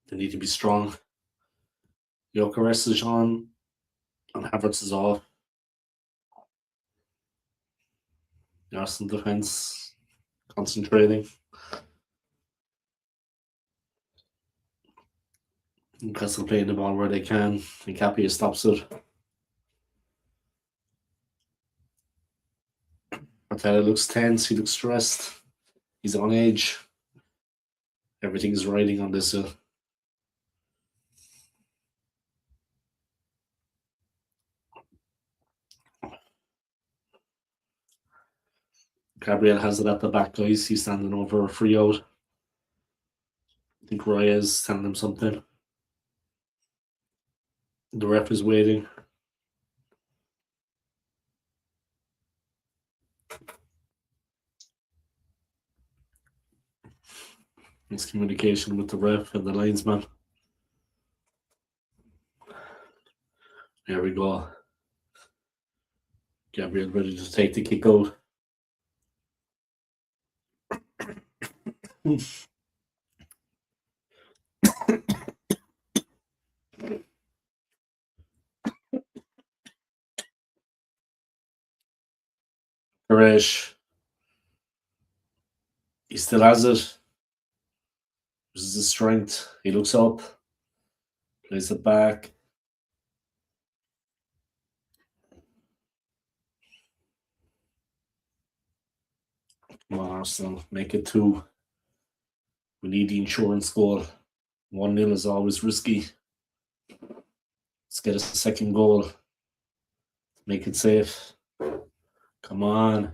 They need to be strong. Gyökeres is on, and Havertz is off. The Arsenal defence concentrating. Newcastle playing the ball where they can. And Capia stops it. Arteta looks tense. He looks stressed. He's on edge. Everything's riding on this. Gabriel has it at the back, guys. He's standing over a free out. I think Raya is telling him something. The ref is waiting. Miscommunication with the ref and the linesman. There we go. Gabriel ready to take the kick out. Koresh. He still has it. This is his strength. He looks up. Plays it back. Come on, Arsenal. Make it 2. We need the insurance goal. 1-0 is always risky. Let's get a second goal. Make it safe. Come on.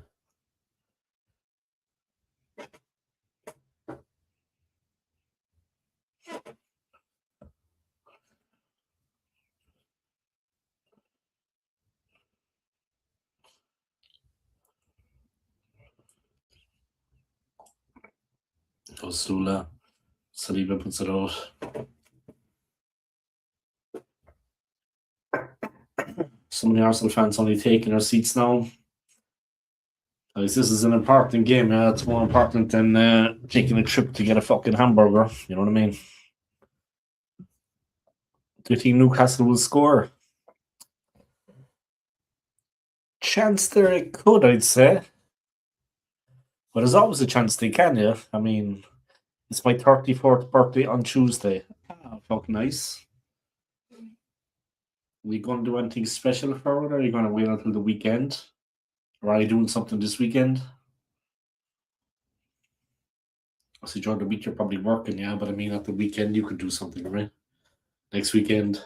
Goes Sula. Saliba puts it out. Some of the Arsenal fans only taking their seats now. This is an important game. It's more important than taking a trip to get a fucking hamburger. You know what I mean? Do you think Newcastle will score? Chance there it could, I'd say. But there's always a chance they can, yeah. I mean, it's my 34th birthday on Tuesday. Fucking nice. Are you going to do anything special for it, or are you going to wait until the weekend? Or are you doing something this weekend? So during the week you're probably working, yeah, but I mean at the weekend you could do something, right? Next weekend.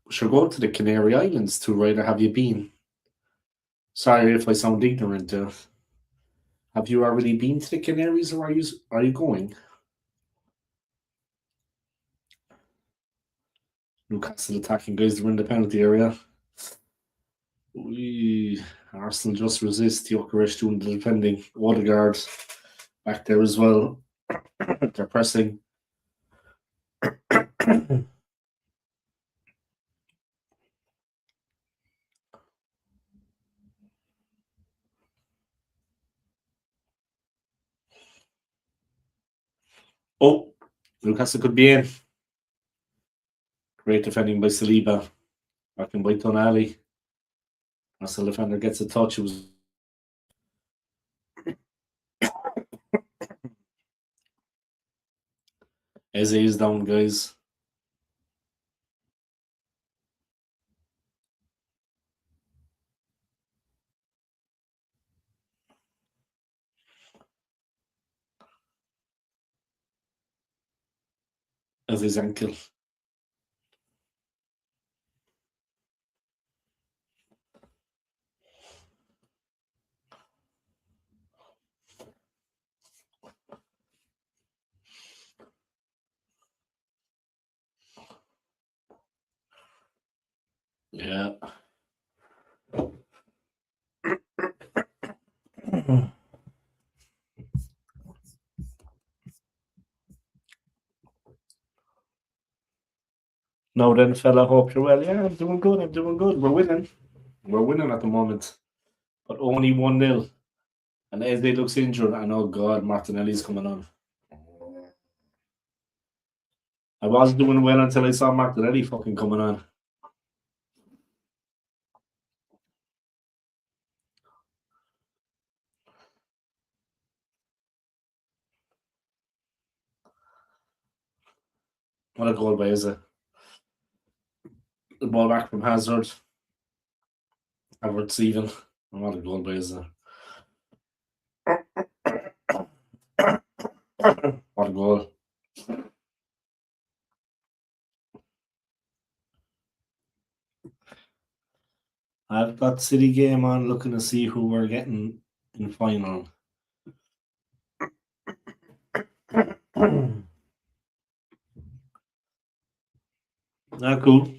Sure, going to the Canary Islands too, right? Or have you been? Sorry if I sound ignorant. Have you already been to the Canaries, or are you going? Newcastle attacking guys, they're in the penalty area. Arsenal just resist. Gyökeres doing the defending. Odegaard back there as well. They're pressing. Oh, Newcastle could be in. Great defending by Saliba. Back in by Tonali. Arsenal defender gets a touch. It was Eze is down, guys. as his ankle. Yeah. No, then, fella, hope you're well. Yeah, I'm doing good. I'm doing good. We're winning. We're winning at the moment, but only 1-0. And Eze looks injured. And oh God, Martinelli's coming on. I was doing well until I saw Martinelli fucking coming on. What a goal by Eze. The ball back from Hazard. Havertz even. What a goal by Eze. What a goal. I've got City game on, looking to see who we're getting in final. Cool.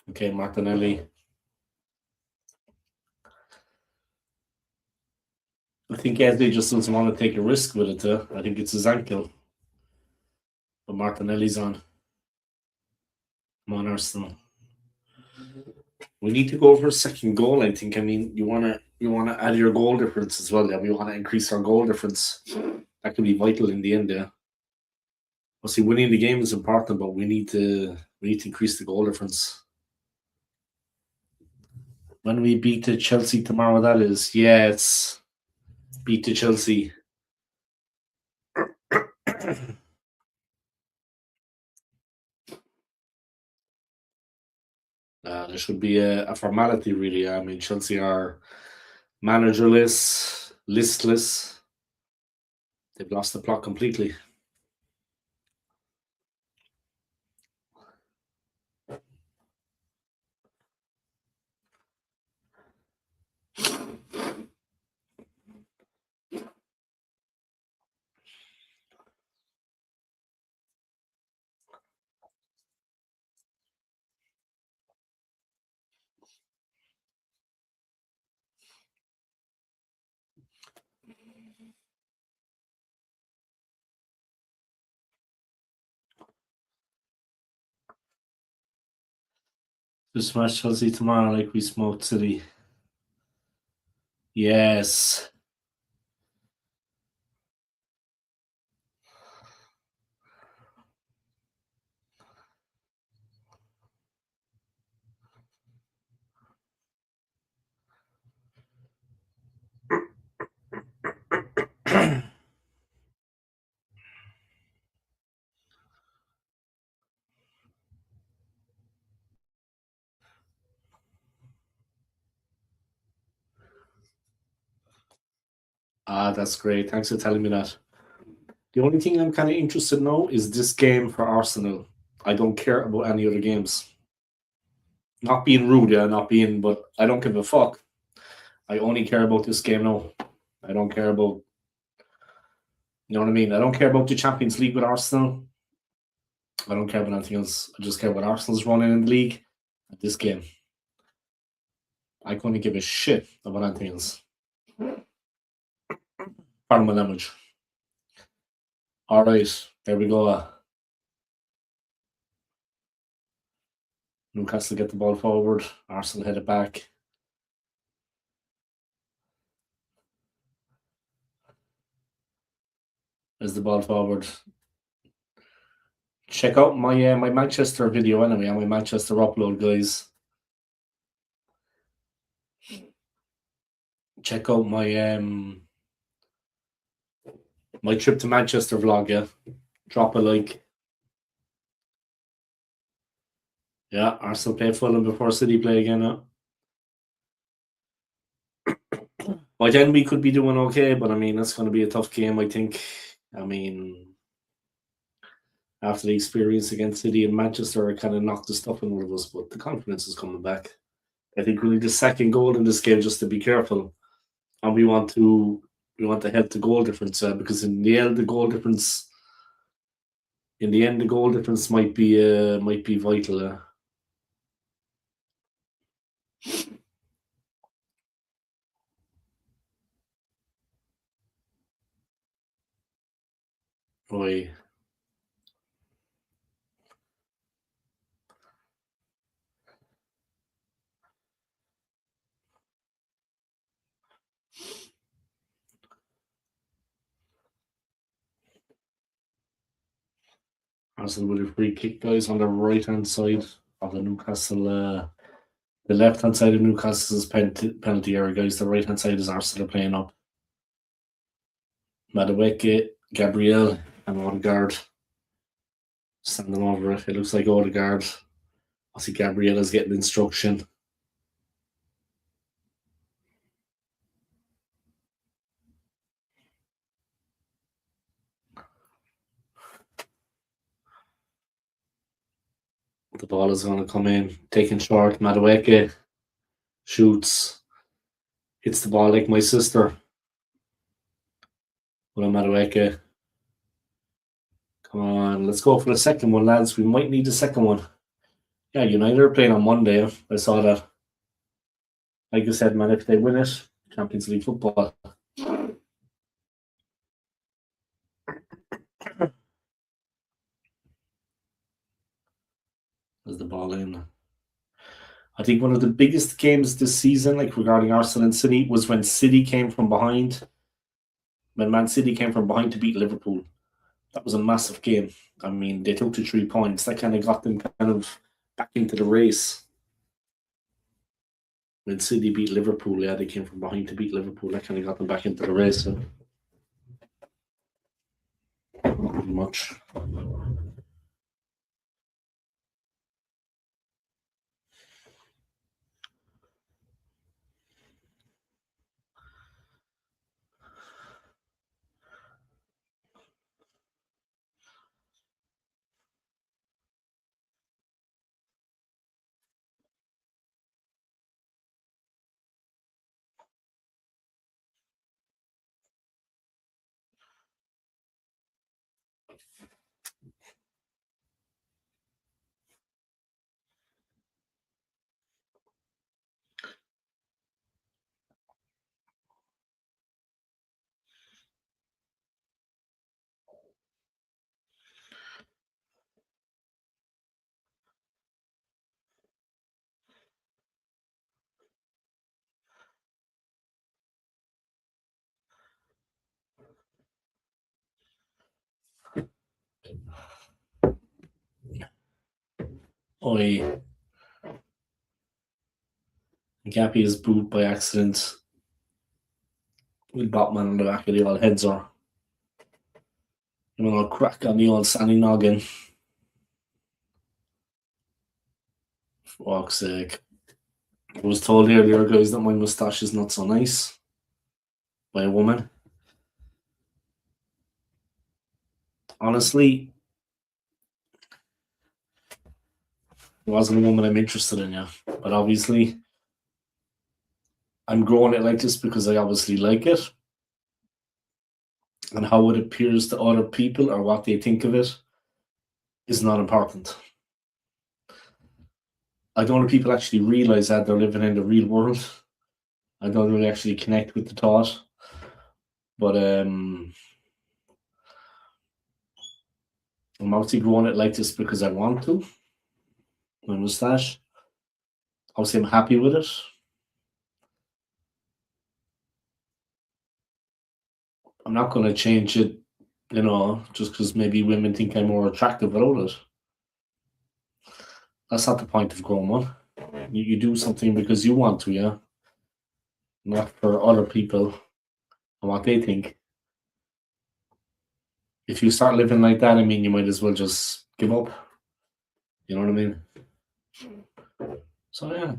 Okay, Martinelli. I think Eze just doesn't want to take a risk with it, too. I think it's his ankle. But Martinelli's on. Come on, Arsenal. We need to go for a second goal, I think. I mean, you wanna add your goal difference as well. Yeah, we want to increase our goal difference. That could be vital in the end, yeah. Obviously, winning the game is important, but we need to increase the goal difference. When we beat the Chelsea tomorrow, that is, yeah, it's beat the Chelsea. There should be a formality, really. I mean, Chelsea are managerless, listless. They've lost the plot completely. Just smash Chelsea tomorrow like we smoked City. Yes. That's great. Thanks for telling me that. The only thing I'm kind of interested now is this game for Arsenal. I don't care about any other games. Not being rude, yeah, but I don't give a fuck. I only care about this game now. I don't care about, you know what I mean? I don't care about the Champions League with Arsenal. I don't care about anything else. I just care what Arsenal's running in the league at this game. I couldn't give a shit about anything else. Pardon my language. All right, there we go. Newcastle get the ball forward. Arsenal head it back. There's the ball forward. Check out my my Manchester video anyway, on my Manchester upload, guys. Check out my my trip to Manchester vlog, yeah. Drop a like. Yeah, Arsenal play Fulham before City play again. By then we could be doing okay, but I mean that's going to be a tough game. I think. I mean, after the experience against City and Manchester, it kind of knocked the stuffing out of us, but the confidence is coming back. I think we need the second goal in this game just to be careful, and we want to help the goal difference because in the end the goal difference might be vital. Oi. Arsenal with a free kick, guys, on the right hand side of the Newcastle. The left hand side of Newcastle's penalty area, guys. The right hand side is Arsenal playing up. Madueke, Gabriel, and Odegaard standing over it. It looks like Odegaard. I see Gabriel is getting instruction. The ball is going to come in, taking short. Madueke shoots, hits the ball like my sister. Well, Madueke. Come on, let's go for the second one, lads. We might need the second one. Yeah, United are playing on Monday. I saw that. Like I said, man, if they win it, Champions League football. There's the ball in. I think one of the biggest games this season, like regarding Arsenal and City, was when City came from behind. When Man City came from behind to beat Liverpool. That was a massive game. I mean, they took the 3 points. That kind of got them kind of back into the race. When City beat Liverpool, yeah, they came from behind to beat Liverpool. That kind of got them back into the race. So. Not pretty much. Oi. Gappy is booed by accident. With Batman on the back of the old heads are. You know, crack on the old Sandy noggin. For fuck's sake. I was told earlier, guys, that my moustache is not so nice by a woman. Honestly, it wasn't a woman I'm interested in, yeah. But obviously, I'm growing it like this because I obviously like it. And how it appears to other people or what they think of it is not important. I don't know if people actually realize that they're living in the real world. I don't really actually connect with the thought. But I'm obviously growing it like this because I want to. My moustache. Obviously, I'm happy with it. I'm not going to change it, just because maybe women think I'm more attractive without it. That's not the point of growing one. You do something because you want to, yeah? Not for other people and what they think. If you start living like that, I mean, you might as well just give up. You know what I mean? So, yeah.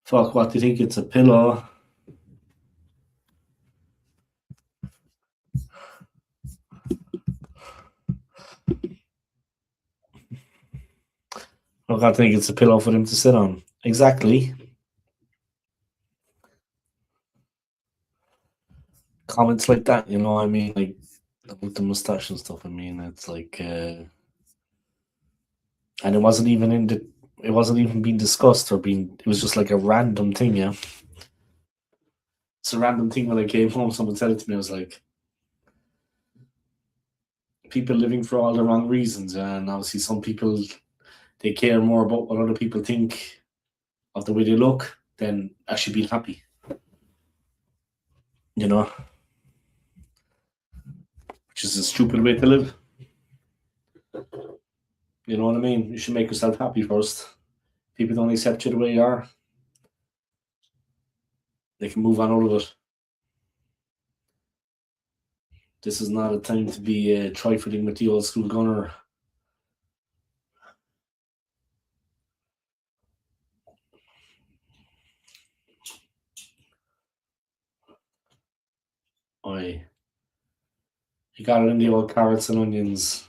Fuck, what do you think? It's a pillow. Look, I think it's a pillow for them to sit on. Exactly. Comments like that, you know what I mean? Like about the mustache and stuff. I mean, it's like, and it wasn't even it wasn't even being discussed or being. It was just like a random thing, yeah. It's a random thing. When I came home, someone said it to me. I was like, people living for all the wrong reasons, yeah? And obviously some people, they care more about what other people think of the way they look than actually being happy. You know, which is a stupid way to live. You know what I mean? You should make yourself happy first. People don't accept you the way you are. They can move on out of it. This is not a time to be trifling with the old school gunner. Oi. You got it in the old carrots and onions.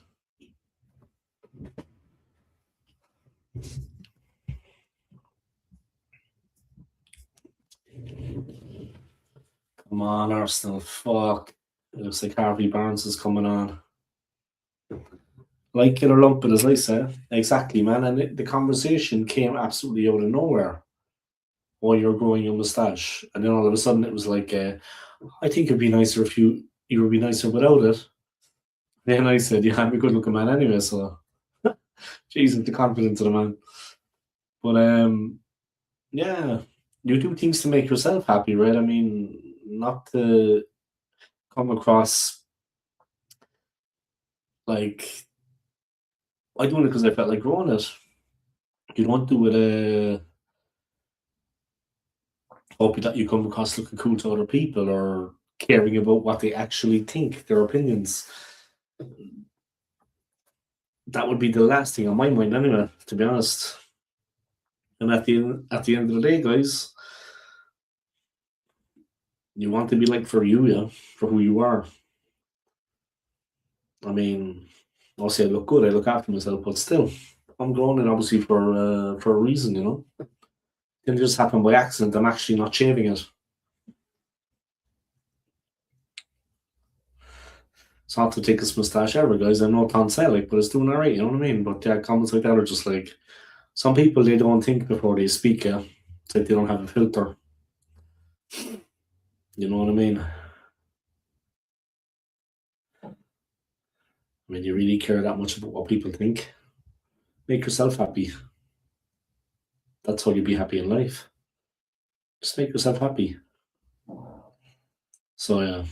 Come on, Arsenal. Fuck. It looks like Harvey Barnes is coming on. Like it or lump it, as I say. Exactly, man. And the conversation came absolutely out of nowhere while you're growing your moustache. And then all of a sudden it was like, I think it'd be nicer if you would be nicer without it. Then I said, yeah, I'm a good looking man anyway, so Jesus, the confidence of the man. But yeah, you do things to make yourself happy, right? I mean, not to come across like I do it because I felt like growing it. You don't do it hoping that you come across looking cool to other people or caring about what they actually think, their opinions. That would be the last thing on my mind anyway, to be honest. And at the end of the day, guys, you want to be like for you, yeah, for who you are. I mean, obviously I look good, I look after myself, but still, I'm growing it obviously for a reason, you know. Didn't just happen by accident. I'm actually not shaving it. It's not the thickest moustache ever, guys. I know it's on sale, like, but it's doing alright, you know what I mean? But yeah, comments like that are just like some people they don't think before they speak, yeah. It's like they don't have a filter. You know what I mean? I mean, you really care that much about what people think. Make yourself happy. That's how you'll be happy in life. Just make yourself happy. So yeah.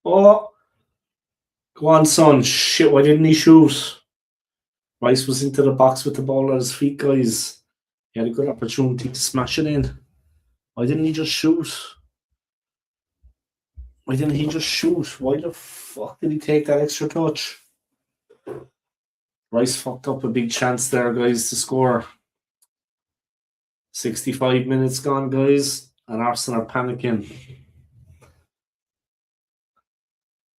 Oh, go on, son. Shit, why didn't he shoot? Rice was into the box with the ball at his feet, guys. He had a good opportunity to smash it in. Why didn't he just shoot? Why didn't he just shoot? Why the fuck did he take that extra touch? Rice fucked up a big chance there, guys, to score. 65 minutes gone, guys, and Arsenal are panicking.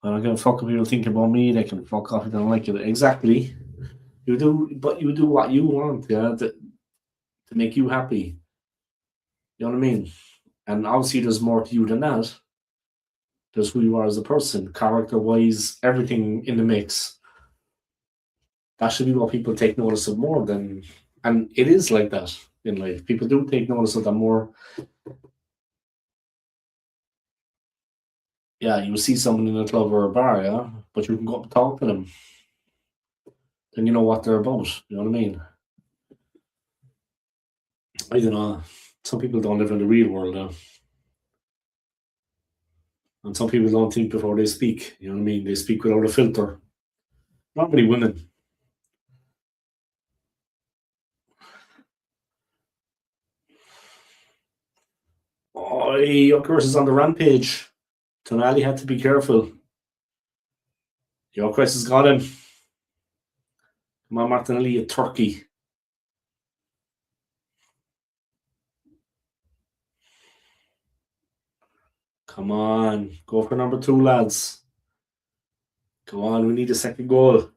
I'm not gonna fuck if people think about me. They can fuck off if they don't like it. Exactly. You do, but you do what you want, yeah, to make you happy. You know what I mean? And obviously, there's more to you than that. There's who you are as a person, character-wise, everything in the mix. That should be what people take notice of more than, and it is like that in life. People do take notice of that more. Yeah, you see someone in a club or a bar, yeah, but you can go up and talk to them. Then you know what they're about. You know what I mean? I don't know. Some people don't live in the real world, and some people don't think before they speak. You know what I mean? They speak without a filter. Not many women. Oh, your curse is on the rampage. Tonali had to be careful. Your Chris has got him. Come on, Martinelli, a turkey. Come on. Go for number 2, lads. Come on, we need a second goal.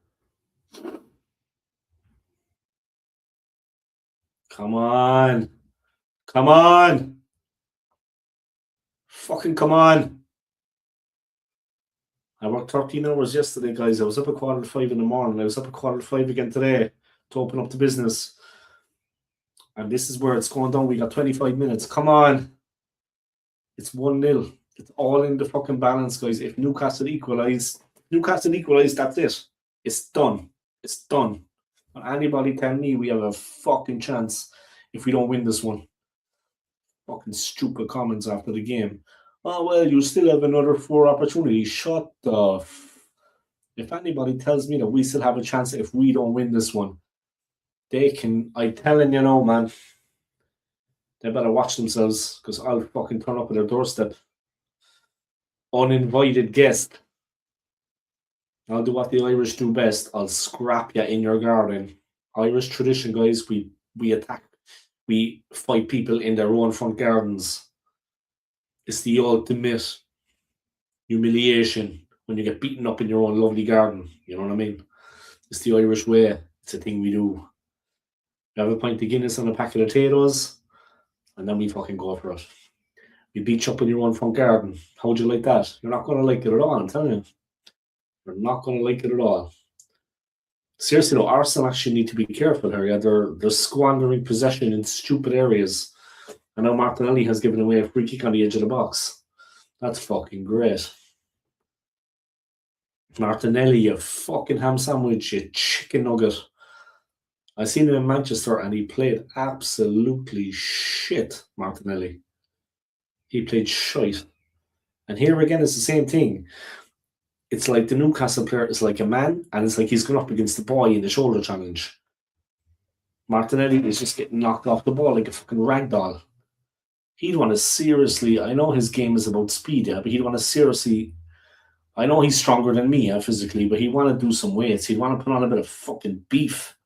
Come on. Come on. Fucking come on. I worked 13 hours yesterday, guys. I was up at 4:45 in the morning. I was up at 4:45 again today to open up the business. And this is where it's going down. We got 25 minutes. Come on. It's 1-0. It's all in the fucking balance, guys. If Newcastle equalise, that's it. It's done. It's done. And anybody tell me we have a fucking chance if we don't win this one? Fucking stupid comments after the game. Oh, well, you still have another 4 opportunities. Shut the If anybody tells me that we still have a chance if we don't win this one, they can, I'm telling you now, man, they better watch themselves because I'll fucking turn up at their doorstep. Uninvited guest. I'll do what the Irish do best. I'll scrap you in your garden. Irish tradition, guys, we attack. We fight people in their own front gardens. It's the ultimate humiliation when you get beaten up in your own lovely garden. You know what I mean? It's the Irish way. It's a thing we do. We have a pint of Guinness and a packet of potatoes, and then we fucking go for it. We beat you up in your own front garden. How would you like that? You're not going to like it at all, I'm telling you. You're not going to like it at all. Seriously though, Arsenal actually need to be careful here. Yeah, they're squandering possession in stupid areas. I know Martinelli has given away a free kick on the edge of the box. That's fucking great. Martinelli, you fucking ham sandwich, you chicken nugget. I seen him in Manchester and he played absolutely shit, Martinelli. He played shite. And here again, it's the same thing. It's like the Newcastle player is like a man, and it's like he's going up against the boy in the shoulder challenge. Martinelli is just getting knocked off the ball like a fucking ragdoll. He'd want to seriously, I know his game is about speed, yeah, but he'd want to seriously, I know he's stronger than me, yeah, physically, but he'd want to do some weights. He'd want to put on a bit of fucking beef.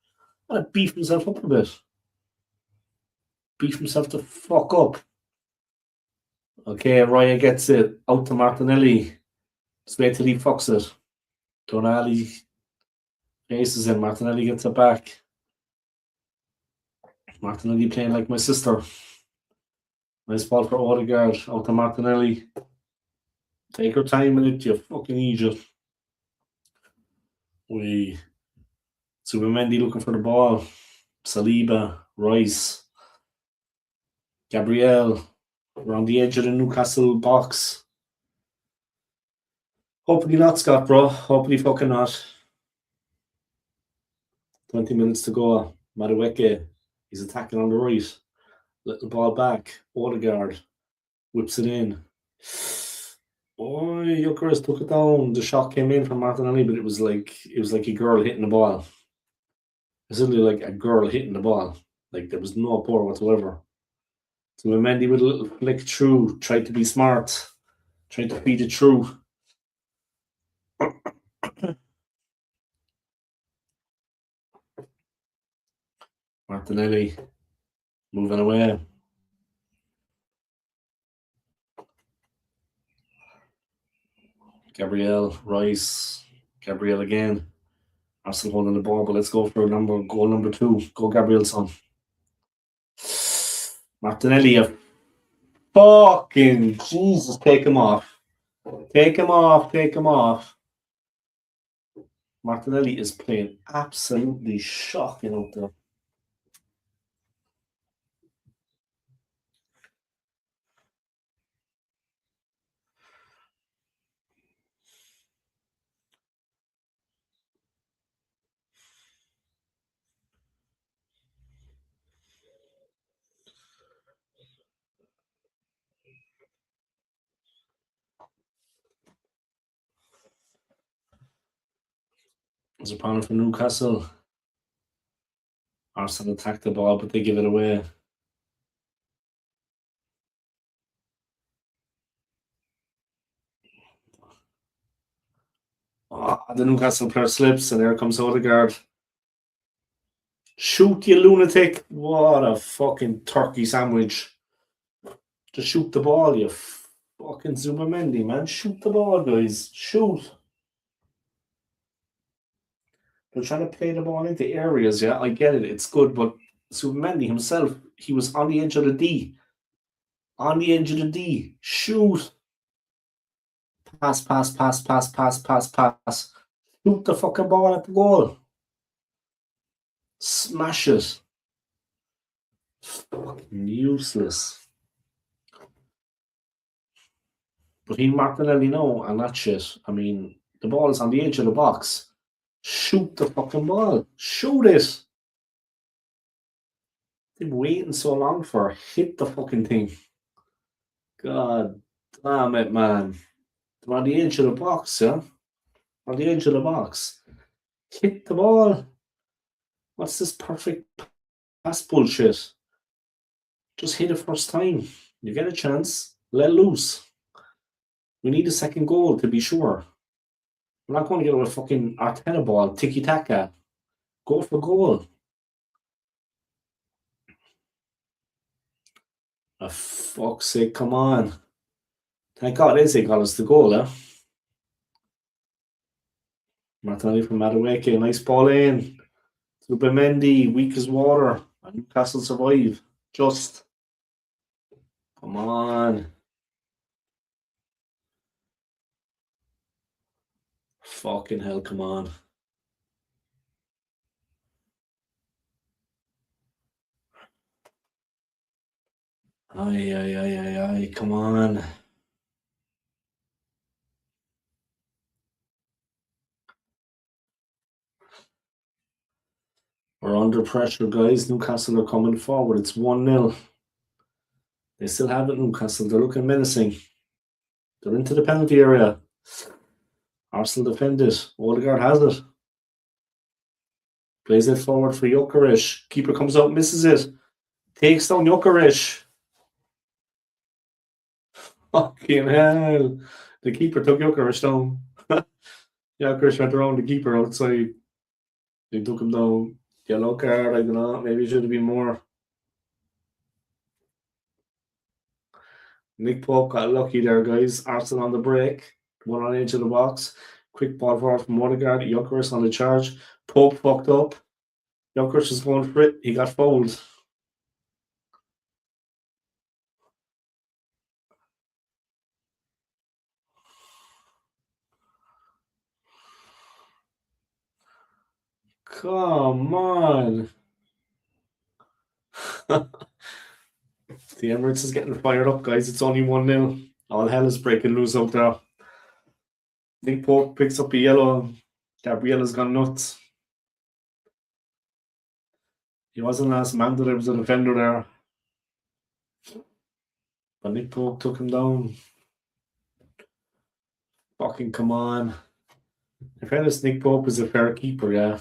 Want to beef himself up a bit. Beef himself the fuck up. Okay, Raya gets it. Out to Martinelli. Just wait till he fucks it. Tonali faces him. Martinelli gets it back. Martinelli playing like my sister. Nice ball for Odegaard. Out to Martinelli. Take your time in it, you fucking idiot. Zubimendi looking for the ball. Saliba. Rice. Gabriel. Around the edge of the Newcastle box. Hopefully not, Scott, bro. Hopefully fucking not. 20 minutes to go. Madueke. He's attacking on the right. Little ball back. Odegaard. Whips it in. Oh, Jokeris took it down. The shot came in from Martinelli, but it was like a girl hitting the ball. It was literally like a girl hitting the ball. Like there was no power whatsoever. So Mendy with a little flick through, tried to be smart, tried to feed it through. Martinelli moving away. Gabriel, Rice, Gabriel again. Arsenal holding the ball, but let's go for goal number 2. Go Gabriel, son. Martinelli, fucking Jesus, take him off. Take him off. Martinelli is playing absolutely shocking out there. There's a corner for Newcastle. Arsenal attack the ball, but they give it away. The Newcastle player slips, and there comes Odegaard. Shoot, you lunatic! What a fucking turkey sandwich. Just shoot the ball, you fucking Zubimendi, man. Shoot the ball, guys. Shoot. They're trying to play the ball into areas, yeah. I get it. It's good, but Zubimendi himself, he was on the edge of the D. On the edge of the D. Shoot. Pass, pass, pass, pass, pass, pass, pass. Shoot the fucking ball at the goal. Smash it. Fucking useless. But he Martinelli no, and that shit. I mean, the ball is on the edge of the box. Shoot the fucking ball. Shoot it. They've been waiting so long for. Hit the fucking thing. God damn it, man. They're on the edge of the box, yeah? On the edge of the box. Hit the ball. What's this perfect pass bullshit? Just hit it first time. You get a chance. Let loose. We need a second goal to be sure. We're not going to get a fucking Arteta ball, tiki-taka. Go for goal. For fuck's sake, come on. Thank God Eze got us the goal, eh? Martinelli from Madueke, nice ball in. Zubimendi, weak as water. And Newcastle survive. Just. Come on. Fucking hell, come on. Aye, come on. We're under pressure, guys. Newcastle are coming forward. It's 1-0. They still have it, Newcastle. They're looking menacing. They're into the penalty area. Arsenal defend it. Odegaard has it. Plays it forward for Gyökeres. Keeper comes out, misses it. Takes down Gyökeres. Fucking hell. The keeper took Gyökeres down. Gyökeres went around the keeper outside. They took him down. Yellow card, I don't know. Maybe it should have been more. Nick Pope got lucky there, guys. Arsenal on the break. One on the edge of the box. Quick ball forward from Odegaard. Gyökeres on the charge. Pope fucked up. Gyökeres was going for it. He got fouled. Come on. The Emirates is getting fired up, guys. It's only 1-0. All hell is breaking loose out there. Nick Pope picks up a yellow. Gabriela's gone nuts. He wasn't last man, there was a defender there. But Nick Pope took him down. Fucking come on. In fairness, Nick Pope is a fair keeper, yeah.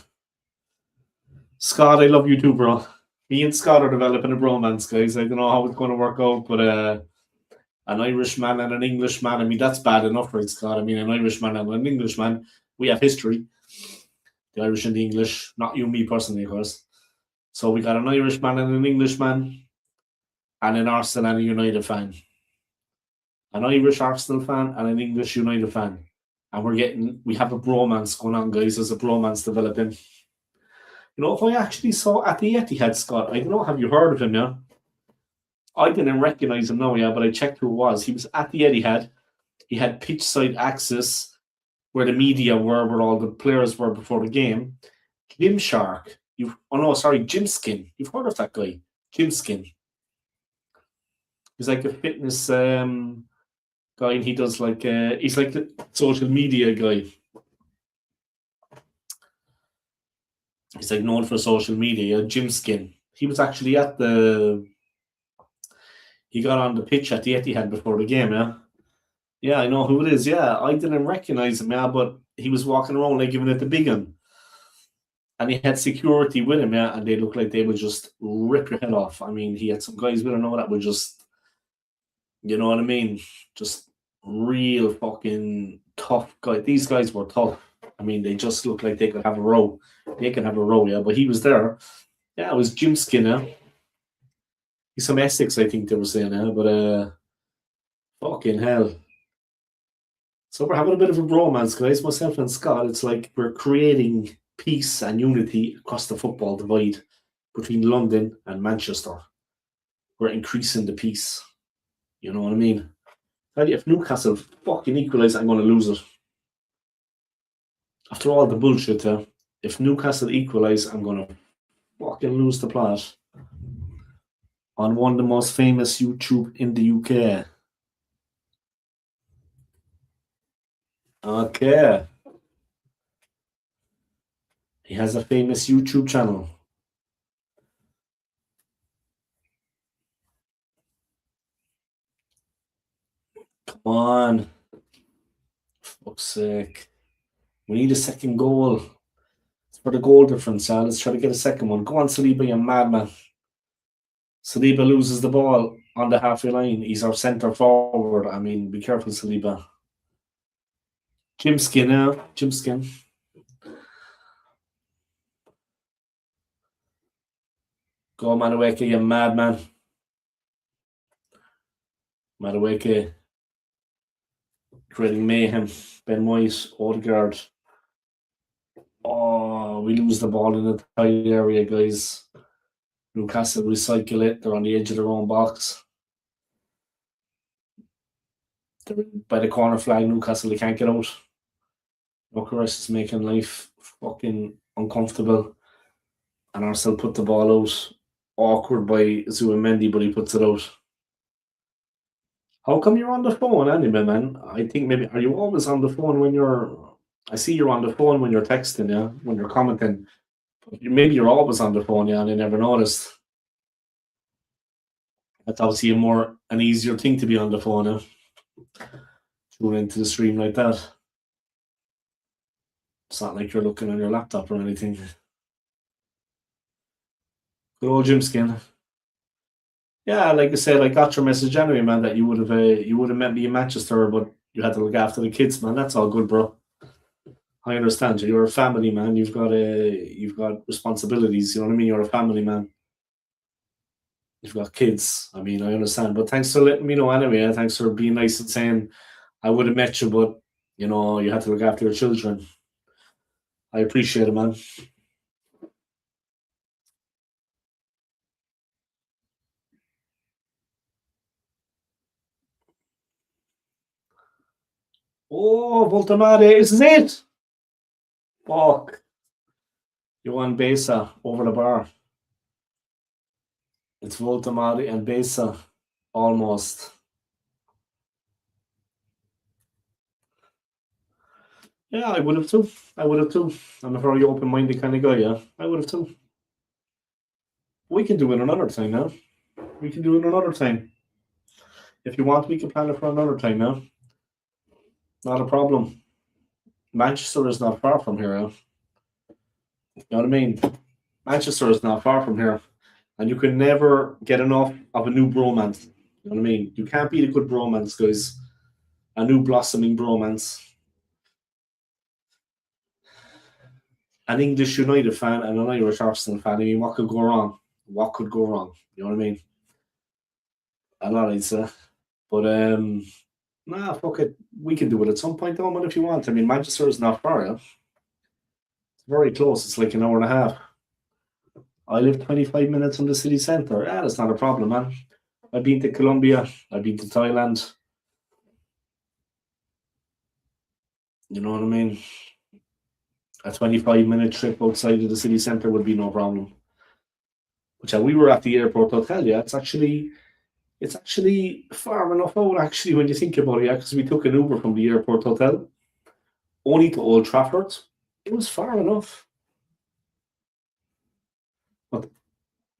Scott, I love you too, bro. Me and Scott are developing a bromance, guys. I don't know how it's going to work out, but an Irishman and an Englishman, I mean, that's bad enough, right, Scott? I mean, an Irishman and an Englishman, we have history. The Irish and the English, not you and me personally, of course. So we got an Irishman and an Englishman, and an Arsenal and a United fan. An Irish Arsenal fan and an English United fan. And we have a bromance going on, guys. There's a bromance developing. You know, if I actually saw at the Etihad, Scott, I don't know, have you heard of him, yeah? I didn't recognize him now, yeah, but I checked who it was. He was at the Etihad. He had pitch side access where the media were, where all the players were before the game. Jim Shark. Jim Skin. You've heard of that guy, Jim Skin. He's like a fitness guy, and he does like he's like the social media guy. He's like known for social media. Jim Skin. He was actually he got on the pitch at the Etihad before the game, yeah. Yeah, I know who it is. Yeah, I didn't recognize him, yeah, but he was walking around like giving it the big one. And he had security with him, yeah, and they looked like they would just rip your head off. I mean, he had some guys with him that would just, you know what I mean? Just real fucking tough guys. These guys were tough. I mean, they just look like they could have a row. They can have a row, yeah. But he was there. Yeah, it was Jim Skinner. He's from Essex, I think they were saying, but fucking hell. So we're having a bit of a bromance, guys. Myself and Scott. It's like we're creating peace and unity across the football divide between London and Manchester. We're increasing the peace. You know what I mean? If Newcastle fucking equalise, I'm going to lose it. After all the bullshit, if Newcastle equalise, I'm going to fucking lose the plot. On one of the most famous YouTube in the UK. Okay. He has a famous YouTube channel. Come on. Fuck's sake. We need a second goal. It's for the goal difference, Let's try to get a second one. Go on, Saliba, you madman. Saliba loses the ball on the halfway line. He's our centre forward. I mean, be careful, Saliba. Jim Skin now. Jim Skin. Go, Madueke, you madman. Madueke. Creating mayhem. Ben White, Odegaard. Oh, we lose the ball in a tight area, guys. Newcastle recycle it. They're on the edge of their own box. They're by the corner flag. Newcastle, they can't get out. Bucharest is making life fucking uncomfortable. And Arsenal put the ball out. Awkward by Zubimendi, but he puts it out. How come you're on the phone anyway, man? I think maybe, are you always on the phone when you're, I see you're on the phone when you're texting, yeah? When you're commenting. Maybe you're always on the phone, yeah, and I never noticed. That's obviously an easier thing to be on the phone, yeah? Tune into the stream like that. It's not like you're looking on your laptop or anything. Good old Jim Skin. Yeah, like I said, I got your message anyway, man, that you would have met me in Manchester, but you had to look after the kids, man. That's all good, bro. I understand you. You're a family man. You've got responsibilities. You know what I mean? You're a family man. You've got kids. I mean, I understand. But thanks for letting me know anyway. Thanks for being nice and saying I would have met you, but you know, you had to look after your children. I appreciate it, man. Oh, Voltamade, is it? Fuck. You won Besa over the bar. It's Voltamade and Besa. Almost. Yeah, I would have too. I'm a very open-minded kind of guy, yeah. I would have too. We can do it another time now. We can do it another time. If you want, we can plan it for another time now. Not a problem. Manchester is not far from here, You know what I mean? Manchester is not far from here. And you can never get enough of a new bromance. You know what I mean? You can't beat a good bromance, guys. A new blossoming bromance. An English United fan and an Irish Arsenal fan. I mean, what could go wrong? What could go wrong? You know what I mean? A lot, I'd say. But nah, fuck it. We can do it at some point, though, man, if you want. I mean, Manchester is not far, yeah? It's very close. It's like an hour and a half. I live 25 minutes from the city centre. Yeah, that's not a problem, man. I've been to Colombia. I've been to Thailand. You know what I mean? A 25-minute trip outside of the city centre would be no problem. But yeah, we were at the airport hotel, yeah. It's actually far enough out, actually, when you think about it, yeah, because we took an Uber from the airport hotel only to Old Trafford. It was far enough.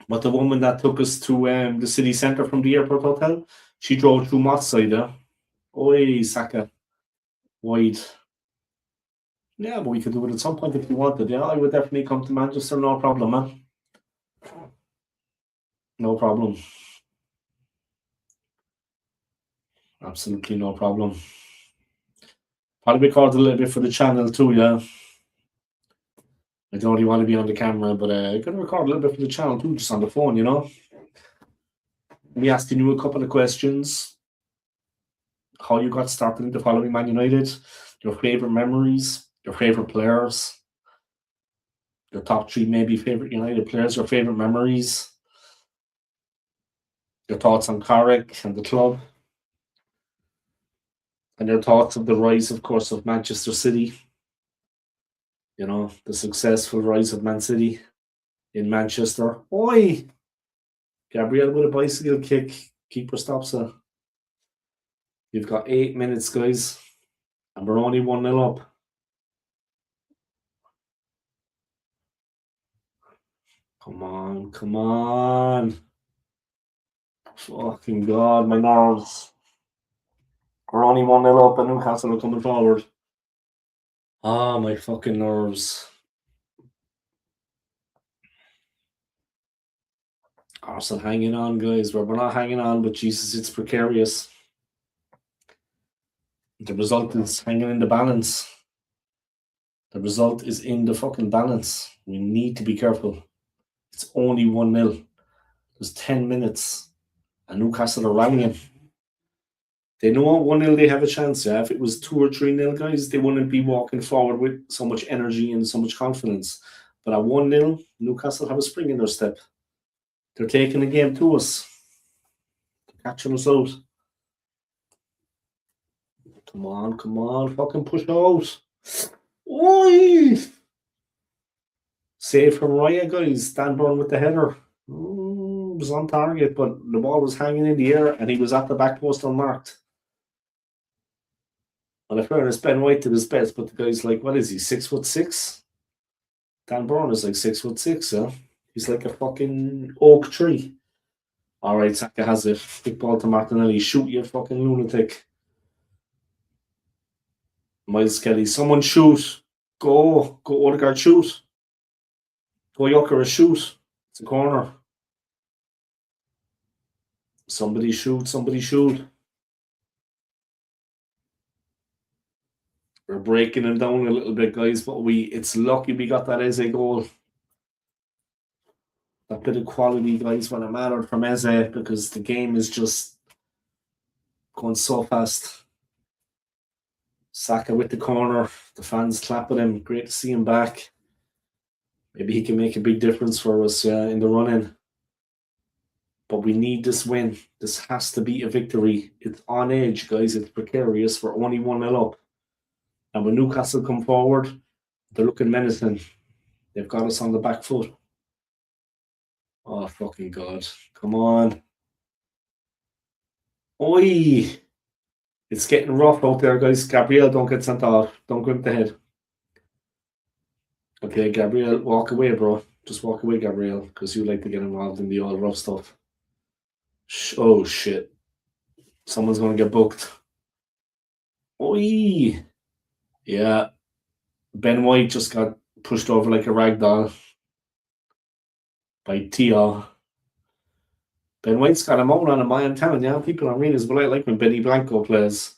But the woman that took us to the city centre from the airport hotel, she drove through Motside, yeah. Oi, Saka. Wide. Yeah, but we could do it at some point if you wanted. Yeah, I would definitely come to Manchester, no problem, man. No problem. Absolutely no problem. Probably record a little bit for the channel too, yeah. I don't really want to be on the camera, but I'm going to record a little bit for the channel too, just on the phone, you know. Me asking you a couple of questions. How you got started into following Man United, your favourite memories, your favourite players, your top three maybe favourite United players, your favourite memories, your thoughts on Carrick and the club, and your thoughts of the rise, of course, of Manchester City. You know, the successful rise of Man City in Manchester. Oi! Gabriel with a bicycle kick. Keeper stops it. You've got 8 minutes, guys, and we're only 1-0 up. Come on, come on. Fucking God, my nerves. We're only 1-0 up and Newcastle are coming forward. Ah, my fucking nerves. Arsenal hanging on, guys. We're not hanging on, but Jesus, it's precarious. The result is hanging in the balance. The result is in the fucking balance. We need to be careful. It's only 1-0. There's 10 minutes. And Newcastle are rallying. They know 1-0 they have a chance. Yeah? If it was 2 or 3-0, guys, they wouldn't be walking forward with so much energy and so much confidence. But at 1-0, Newcastle have a spring in their step. They're taking the game to us. They're catching us out. Come on, fucking push out. Oi! Save from Raya, guys. Dan Burn with the header. Was on target, but the ball was hanging in the air and he was at the back post unmarked. And in fairness, Ben White did his best, but the guy's like, what is he, 6'6"? Dan Burn is like 6'6", yeah? He's like a fucking oak tree. All right, Saka has it. Big ball to Martinelli. Shoot, you fucking lunatic. Miles Kelly, someone shoot. Go Odegaard, shoot. Go Jokeris, shoot. It's a corner. Somebody shoot. We're breaking him down a little bit, guys, but it's lucky we got that Eze goal. That bit of quality, guys, when it mattered from Eze, because the game is just going so fast. Saka with the corner. The fans clapping him. Great to see him back. Maybe he can make a big difference for us in the run-in. But we need this win. This has to be a victory. It's on edge, guys. It's precarious. We're only 1-0 up. And when Newcastle come forward, they're looking menacing. They've got us on the back foot. Oh, fucking God. Come on. Oi! It's getting rough out there, guys. Gabriel, don't get sent off. Don't go into the head. Okay, Gabriel, walk away, bro. Just walk away, Gabriel, because you like to get involved in the all rough stuff. Oh, shit. Someone's going to get booked. Oi! Yeah. Ben White just got pushed over like a rag doll by Tia. Ben White's got a moan on him, I'm telling you. People are reading, but I like when Benny Blanco plays.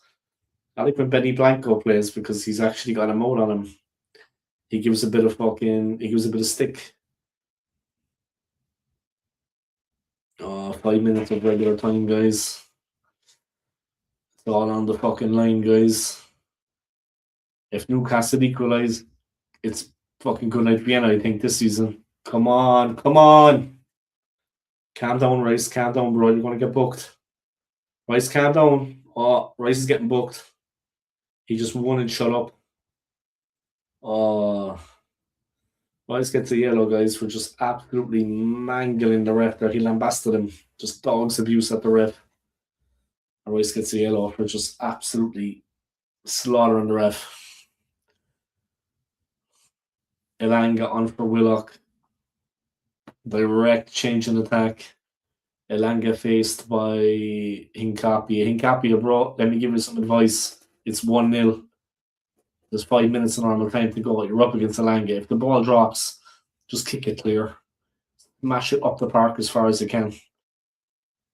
I like when Benny Blanco plays because he's actually got a moan on him. He gives a bit of stick. Oh, 5 minutes of regular time, guys. It's all on the fucking line, guys. If Newcastle equalise, it's fucking good night Vienna, I think, this season. Come on. Calm down, Rice. Calm down, bro. You're going to get booked. Rice, calm down. Oh, Rice is getting booked. He just won and shut up. Oh. Rice gets a yellow, guys, for just absolutely mangling the ref there. He lambasted him. Just dog's abuse at the ref. And Rice gets a yellow for just absolutely slaughtering the ref. Elanga on for Willock. Direct change in attack. Elanga faced by Hincapie. Hincapie, bro, let me give you some advice. It's 1-0. There's 5 minutes of normal time to go. You're up against Elanga. If the ball drops, just kick it clear. Mash it up the park as far as you can.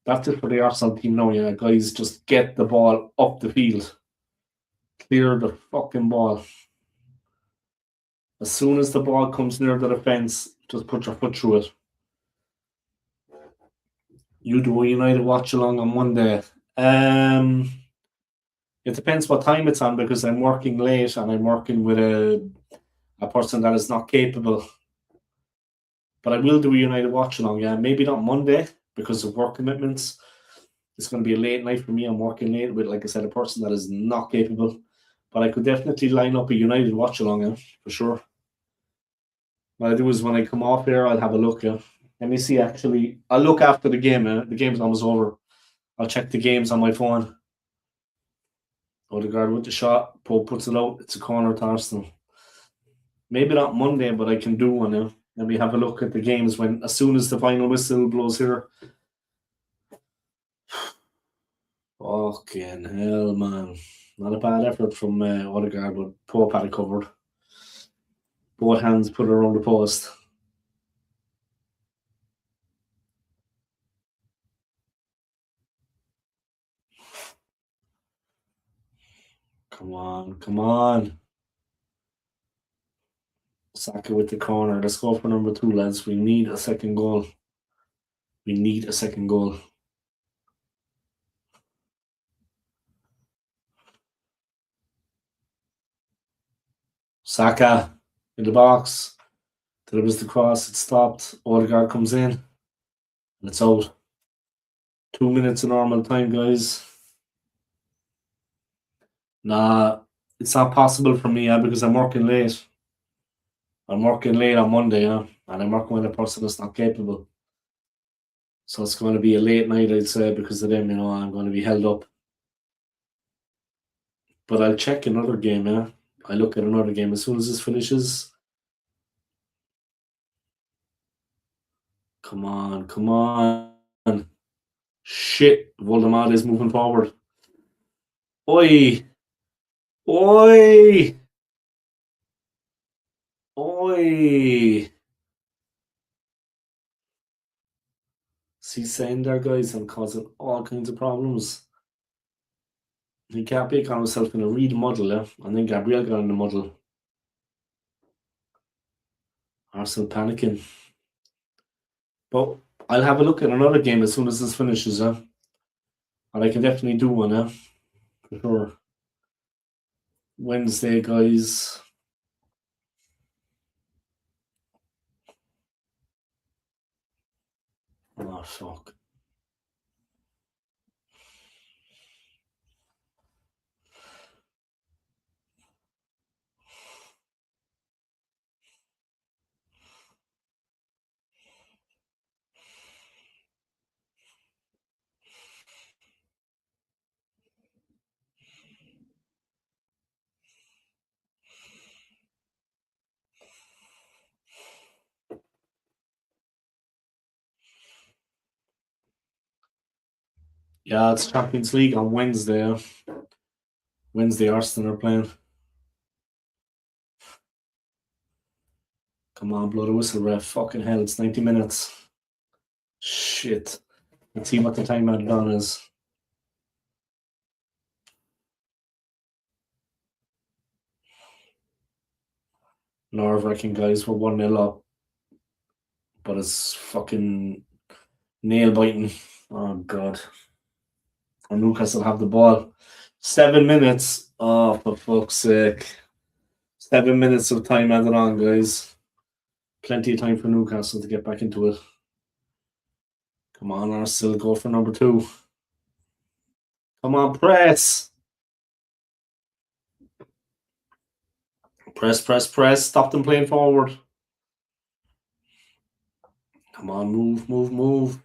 That's it for the Arsenal team now, yeah. Guys, just get the ball up the field. Clear the fucking ball. As soon as the ball comes near the defence, just put your foot through it. You do a United watch along on Monday. It depends what time it's on because I'm working late and I'm working with a person that is not capable. But I will do a United watch along, yeah. Maybe not Monday because of work commitments. It's going to be a late night for me. I'm working late with, like I said, a person that is not capable. But I could definitely line up a United watch along, yeah, for sure. What I do is when I come off here, I'll have a look, yeah. Let me see, actually. I'll look after the game, yeah. The game's almost over. I'll check the games on my phone. Odegaard with the shot. Pope puts it out. It's a corner to Arsenal. Maybe not Monday, but I can do one now. Let me have a look at the games when, as soon as the final whistle blows here. Fucking hell, man. Not a bad effort from Odegaard, but Pope had it covered. Both hands put it around the post. Come on, come on. Saka with the corner. Let's go for number 2, lads. We need a second goal. We need a second goal. Saka in the box. Delivers the cross. It's stopped. Odegaard comes in. And it's out. 2 minutes of normal time, guys. Nah, it's not possible for me, because I'm working late. I'm working late on Monday, and I'm working with a person that's not capable. So it's going to be a late night, I'd say, because of them, I'm going to be held up. But I'll check another game, yeah. I look at another game as soon as this finishes. Come on, come on. Shit, Voldemort is moving forward. Oi! Oi! Oi! See, saying there, guys, I'm causing all kinds of problems. He got on himself in a real muddle, yeah? And then Gabriel got in the muddle. Arsenal panicking. But I'll have a look at another game as soon as this finishes, yeah? And I can definitely do one, yeah? For sure. Wednesday, guys. Oh, fuck. Yeah, it's Champions League on Wednesday, yeah? Wednesday, Arsenal are playing. Come on, blow the whistle, ref. Fucking hell, it's 90 minutes. Shit. Let's see what the time added on is. Nerve-wracking, guys. We're 1-0 up. But it's fucking nail-biting. Oh, God. And Newcastle have the ball. 7 minutes. Oh, for fuck's sake. 7 minutes of time added on, guys. Plenty of time for Newcastle to get back into it. Come on, Arsenal, go for number 2. Come on, press. Press, press, press. Stop them playing forward. Come on, move, move, move.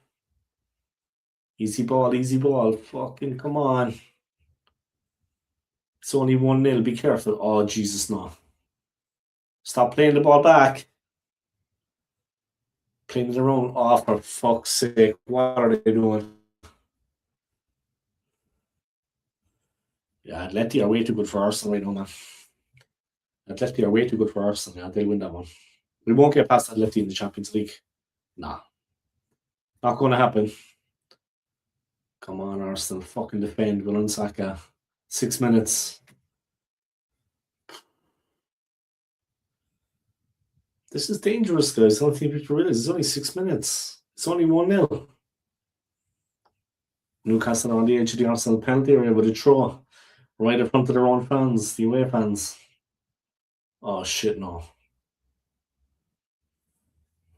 Easy ball, easy ball. Fucking come on. It's only 1-0. Be careful. Oh, Jesus, no. Stop playing the ball back. Playing it around. Oh, for fuck's sake. What are they doing? Yeah, Atleti are way too good for Arsenal right now, man. Atleti are way too good for Arsenal. Yeah, they'll win that one. We won't get past Atleti in the Champions League. Nah. Not going to happen. Come on, Arsenal. Fucking defend. We'll Saka. 6 minutes. This is dangerous, guys. I don't think people realize it's only 6 minutes. It's only 1-0. Newcastle on the edge of the Arsenal penalty area with a throw right in front of their own fans, the away fans. Oh, shit, no.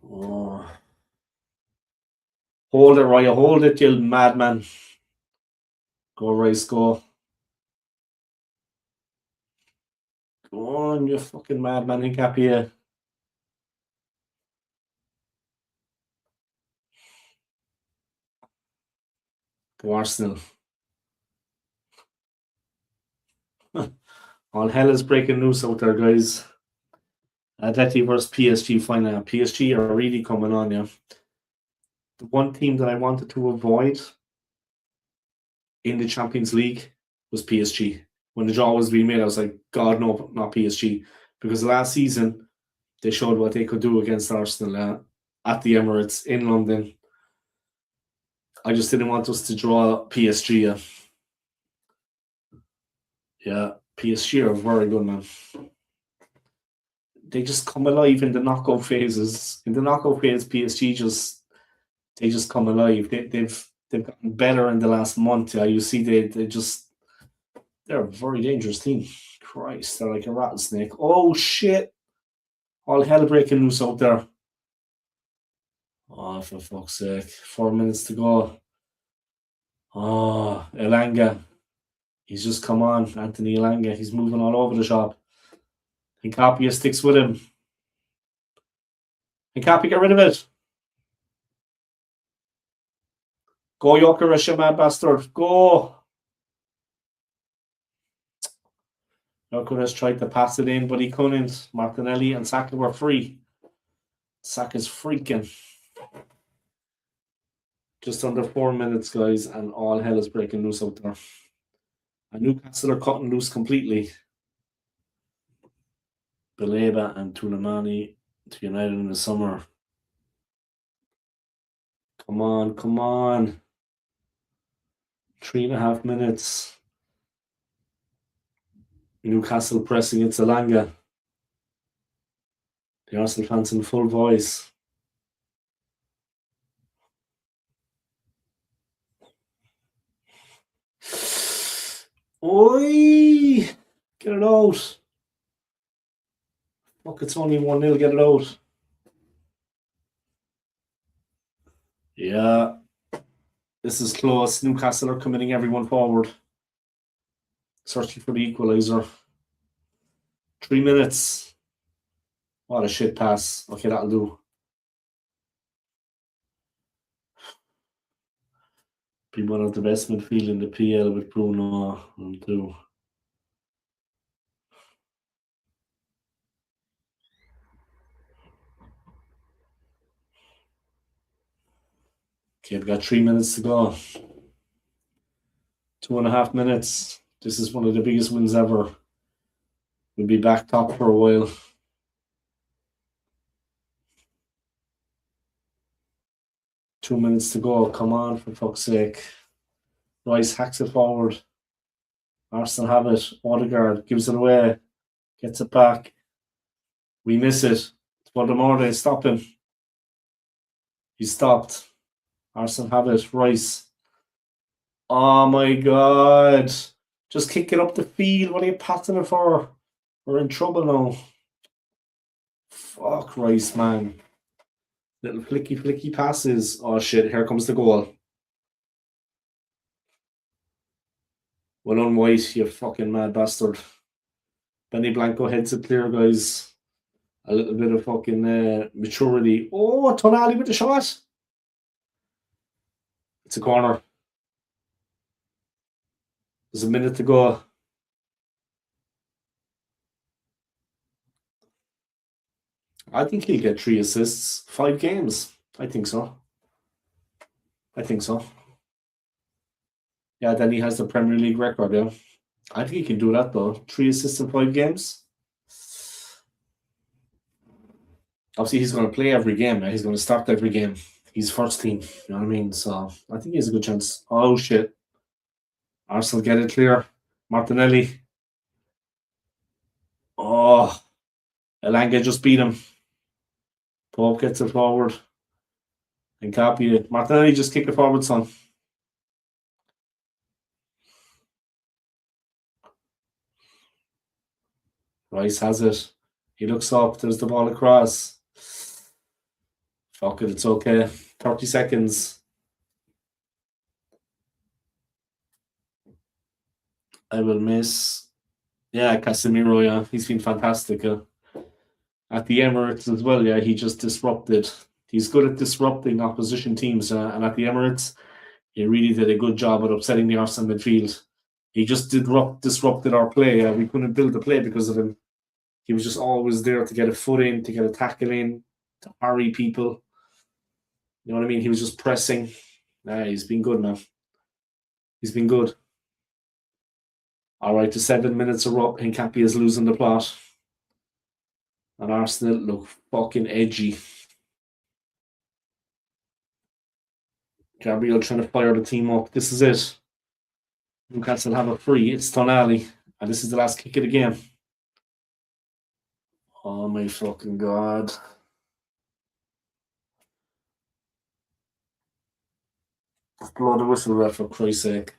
Oh. Hold it, Raya. Hold it, you madman. Go, Rice, go. Go on, you fucking madman. Hincapie. Go, Arsenal. All hell is breaking loose out there, guys. Atleti versus PSG final. PSG are really coming on, yeah. The one team that I wanted to avoid in the Champions League was PSG. When the draw was being made, I was like, God, no, not PSG. Because last season, they showed what they could do against Arsenal at the Emirates in London. I just didn't want us to draw PSG. Yeah, PSG are very good, man. They just come alive in the knockout phases. In the knockout phase, PSG just come alive. They've gotten better in the last month. Yeah, you see, they're a very dangerous team. Christ, they're like a rattlesnake. Oh shit! All hell breaking loose out there. Oh, for fuck's sake! 4 minutes to go. Oh, Elanga. He's just come on, Anthony Elanga. He's moving all over the shop. Hincapie sticks with him. Hincapie, get rid of it. Go, Jokeris, you mad bastard. Go. Jokeris tried to pass it in, but he couldn't. Martinelli and Saka were free. Saka's freaking. Just under 4 minutes, guys, and all hell is breaking loose out there. And Newcastle are cutting loose completely. Baleba and Tulamani to United in the summer. Come on, come on. 3.5 minutes. Newcastle pressing it to Langa. The Arsenal fans in full voice. Oi! Get it out. Look, it's only 1-0. Get it out. Yeah. This is close. Newcastle are committing everyone forward. Searching for the equaliser. 3 minutes. What a shit pass. Okay, that'll do. Be one of the best midfield in the PL with Bruno and two. Okay, we've got 3 minutes to go. 2.5 minutes. This is one of the biggest wins ever. We'll be back top for a while. Two minutes to go. Come on, for fuck's sake. Rice hacks it forward. Arsenal have it. Odegaard gives it away. Gets it back. We miss it. Voldemort, stop him. He's stopped. Arsenal have it. Rice. Oh my god. Just kick it up the field. What are you passing it for? We're in trouble now. Fuck Rice, man. Little flicky passes. Oh shit, here comes the goal. Well on White, you fucking mad bastard. Benny Blanco heads it clear, guys. A little bit of fucking maturity. Oh, Tonali with the shot. It's a corner. There's a minute to go. I think he'll get 3 assists, 5 games. I think so. Yeah, then he has the Premier League record, yeah. I think he can do that, though. 3 assists in 5 games. Obviously, he's going to play every game. He's going to start every game. He's first team. You know what I mean? So, I think he has a good chance. Oh, shit. Arsenal get it clear. Martinelli. Oh. Elanga just beat him. Pope gets it forward. And copy it. Martinelli just kick it forward, son. Rice has it. He looks up. There's the ball across. Fuck it, it's okay. 30 seconds. I will miss. Yeah, Casemiro, yeah. He's been fantastic. At the Emirates as well, yeah. He just disrupted. He's good at disrupting opposition teams. And at the Emirates, he really did a good job at upsetting the Arsenal midfield. He just disrupted our play. We couldn't build the play because of him. He was just always there to get a foot in, to get a tackle in, to harry people. You know what I mean? He was just pressing. He's been good, man. He's been good. All right, the 7 minutes are up. Hincapie is losing the plot. And Arsenal look fucking edgy. Gabriel trying to fire the team up. This is it. Newcastle have a free. It's Tonali. And this is the last kick of the game. Oh my fucking God. Blow the whistle, ref, for Christ's sake.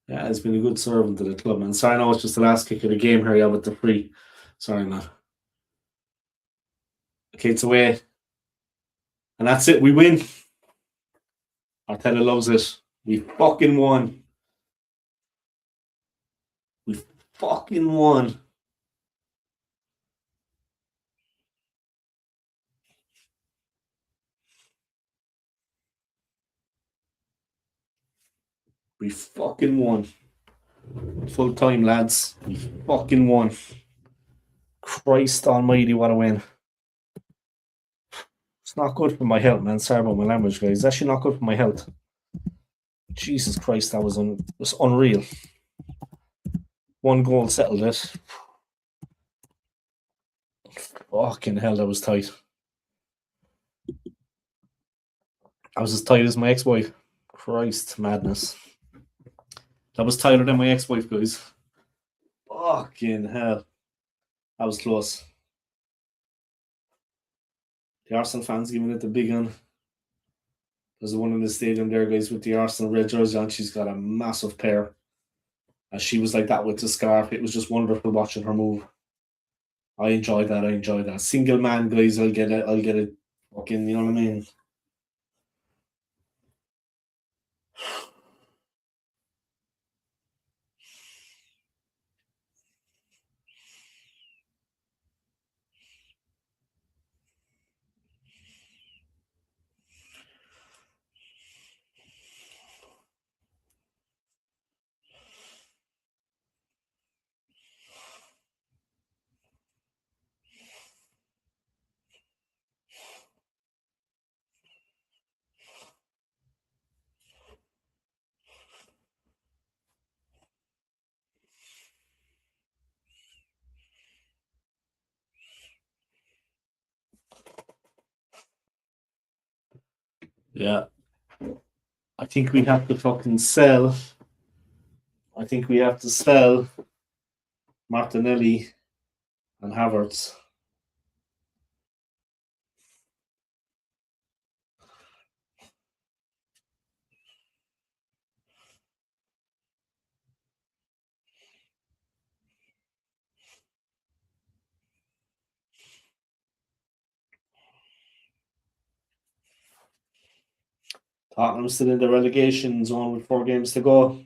Yeah, it's been a good servant to the club, man. Sorry, no, it's just the last kick of the game here, yeah, with the free. Sorry, man. Okay, it's away. And that's it. We win. Arteta loves it. We fucking won. We fucking won. We fucking won. Full time, lads. We fucking won. Christ almighty, what a win. It's not good for my health, man. Sorry about my language, guys. It's actually not good for my health. Jesus Christ, that was unreal. One goal settled it. Fucking hell, that was tight. I was as tight as my ex-wife. Christ, madness. That was tighter than my ex-wife, guys. Fucking hell. That was close. The Arsenal fans giving it the big one. There's one in the stadium there, guys, with the Arsenal red jersey on. She's got a massive pair. And she was like that with the scarf. It was just wonderful watching her move. I enjoyed that. Single man, guys, I'll get it. Fucking, you know what I mean? Yeah. I think we have to fucking sell. I think we have to sell Martinelli and Havertz. Tottenham still in the relegation zone with 4 games to go.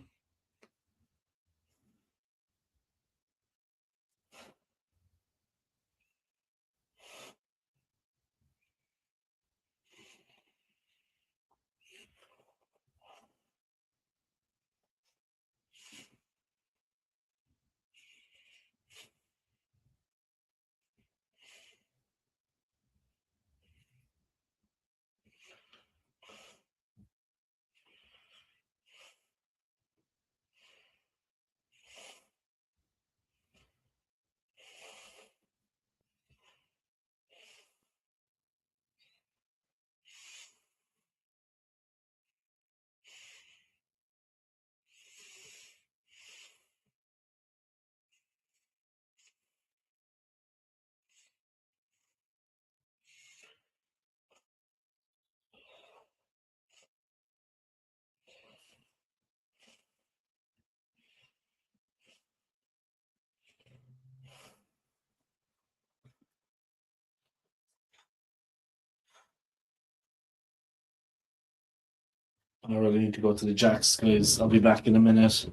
I really need to go to the Jacks, guys. I'll be back in a minute.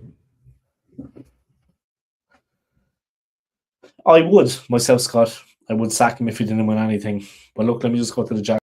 I would myself, Scott. I would sack him if he didn't win anything. But look, let me just go to the Jacks.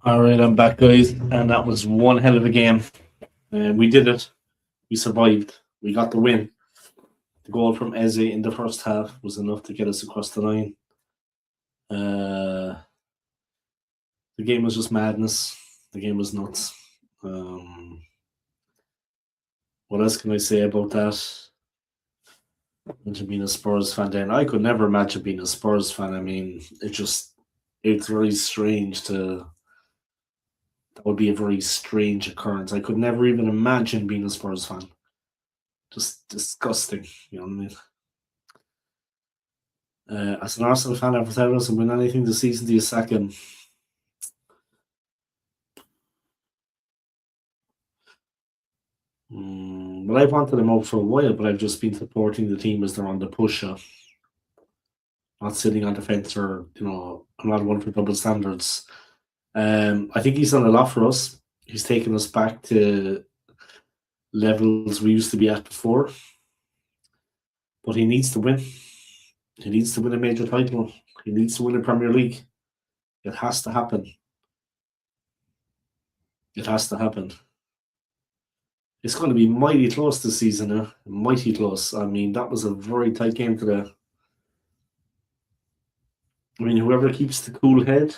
All right, I'm back, guys, and that was one hell of a game. We did it. We survived. We got the win. The goal from Eze in the first half was enough to get us across the line. The game was just madness. The game was nuts. What else can I say about that? Imagine being a Spurs fan then. I could never imagine being a Spurs fan. I mean, it's very strange to, that would be a very strange occurrence. I could never even imagine being a Spurs fan. Just disgusting, you know what I mean? As an Arsenal fan, if I was to win anything this season, do you sack him? Well, I've wanted him out for a while, but I've just been supporting the team as they're on the push. Not sitting on the fence, or I'm not one for double standards. I think he's done a lot for us. He's taken us back to levels we used to be at before. But he needs to win. He needs to win a major title. He needs to win a Premier League. It has to happen. It has to happen. It's going to be mighty close this season, mighty close. I mean, that was a very tight game today. I mean, whoever keeps the cool head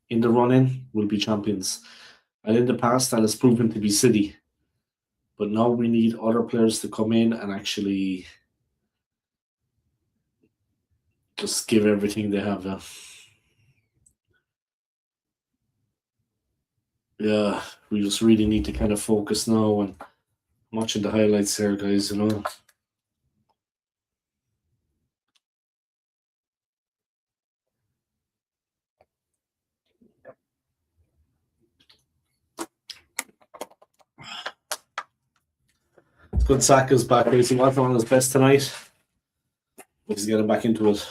in the run-in will be champions. And in the past, that has proven to be City. But now we need other players to come in and actually just give everything they have. Yeah, we just really need to kind of focus now and watching the highlights there, guys, Good Saka's back, guys. He wasn't on his best tonight. He's getting back into it.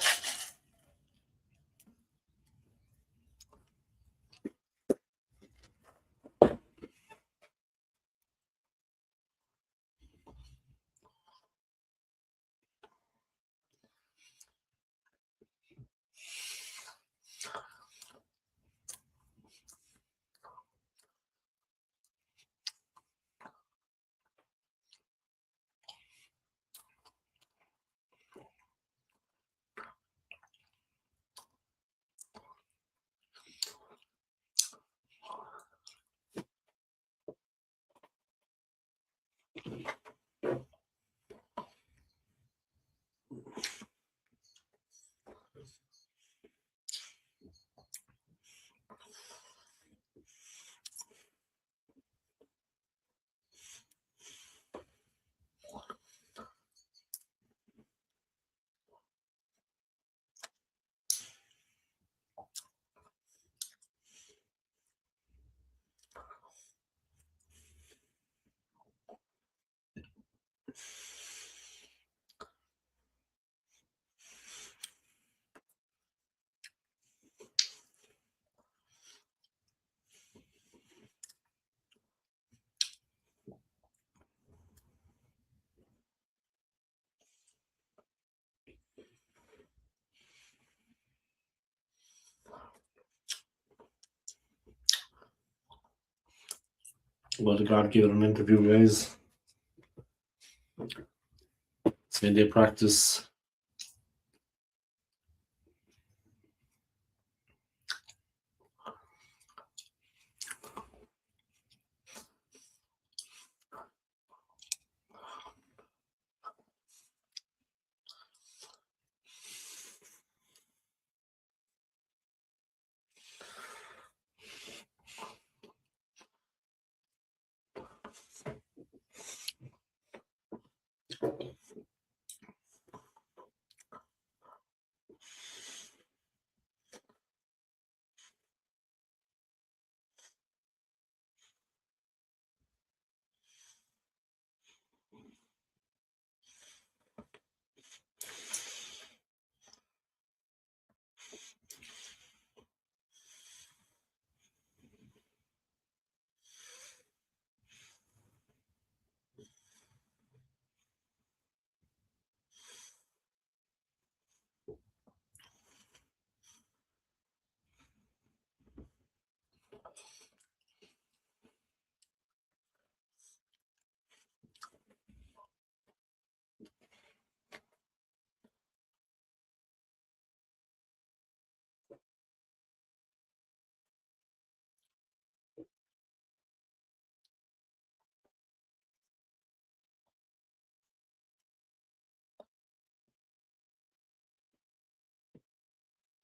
Well, the God gave it an interview, guys. Saying they practice.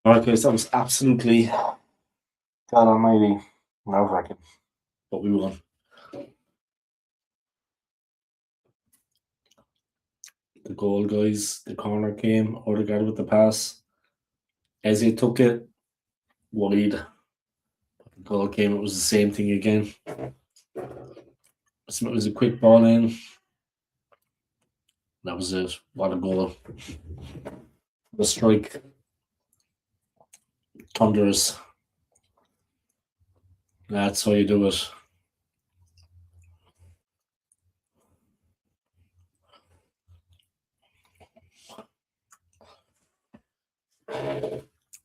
Alright, guys, that was absolutely God Almighty nerve-wracking, but we won. The goal, guys, the corner came, Odegaard with the pass. Eze took it, wide. The goal came, it was the same thing again. So it was a quick ball in. That was it. What a goal. The strike. Thunderous. That's how you do it.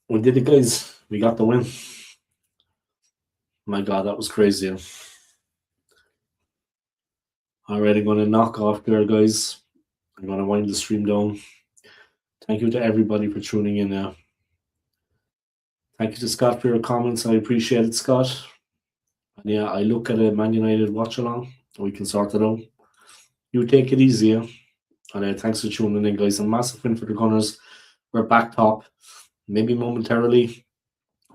We did it, guys. We got the win. My God, that was crazy. Alright, I'm going to knock off there, guys. I'm going to wind the stream down. Thank you to everybody for tuning in now. Thank you to Scott for your comments. I appreciate it, Scott. And yeah, I look at a Man United watch along. We can sort it out. You take it easy. Yeah? And thanks for tuning in, guys. A massive win for the Gunners. We're back top. Maybe momentarily.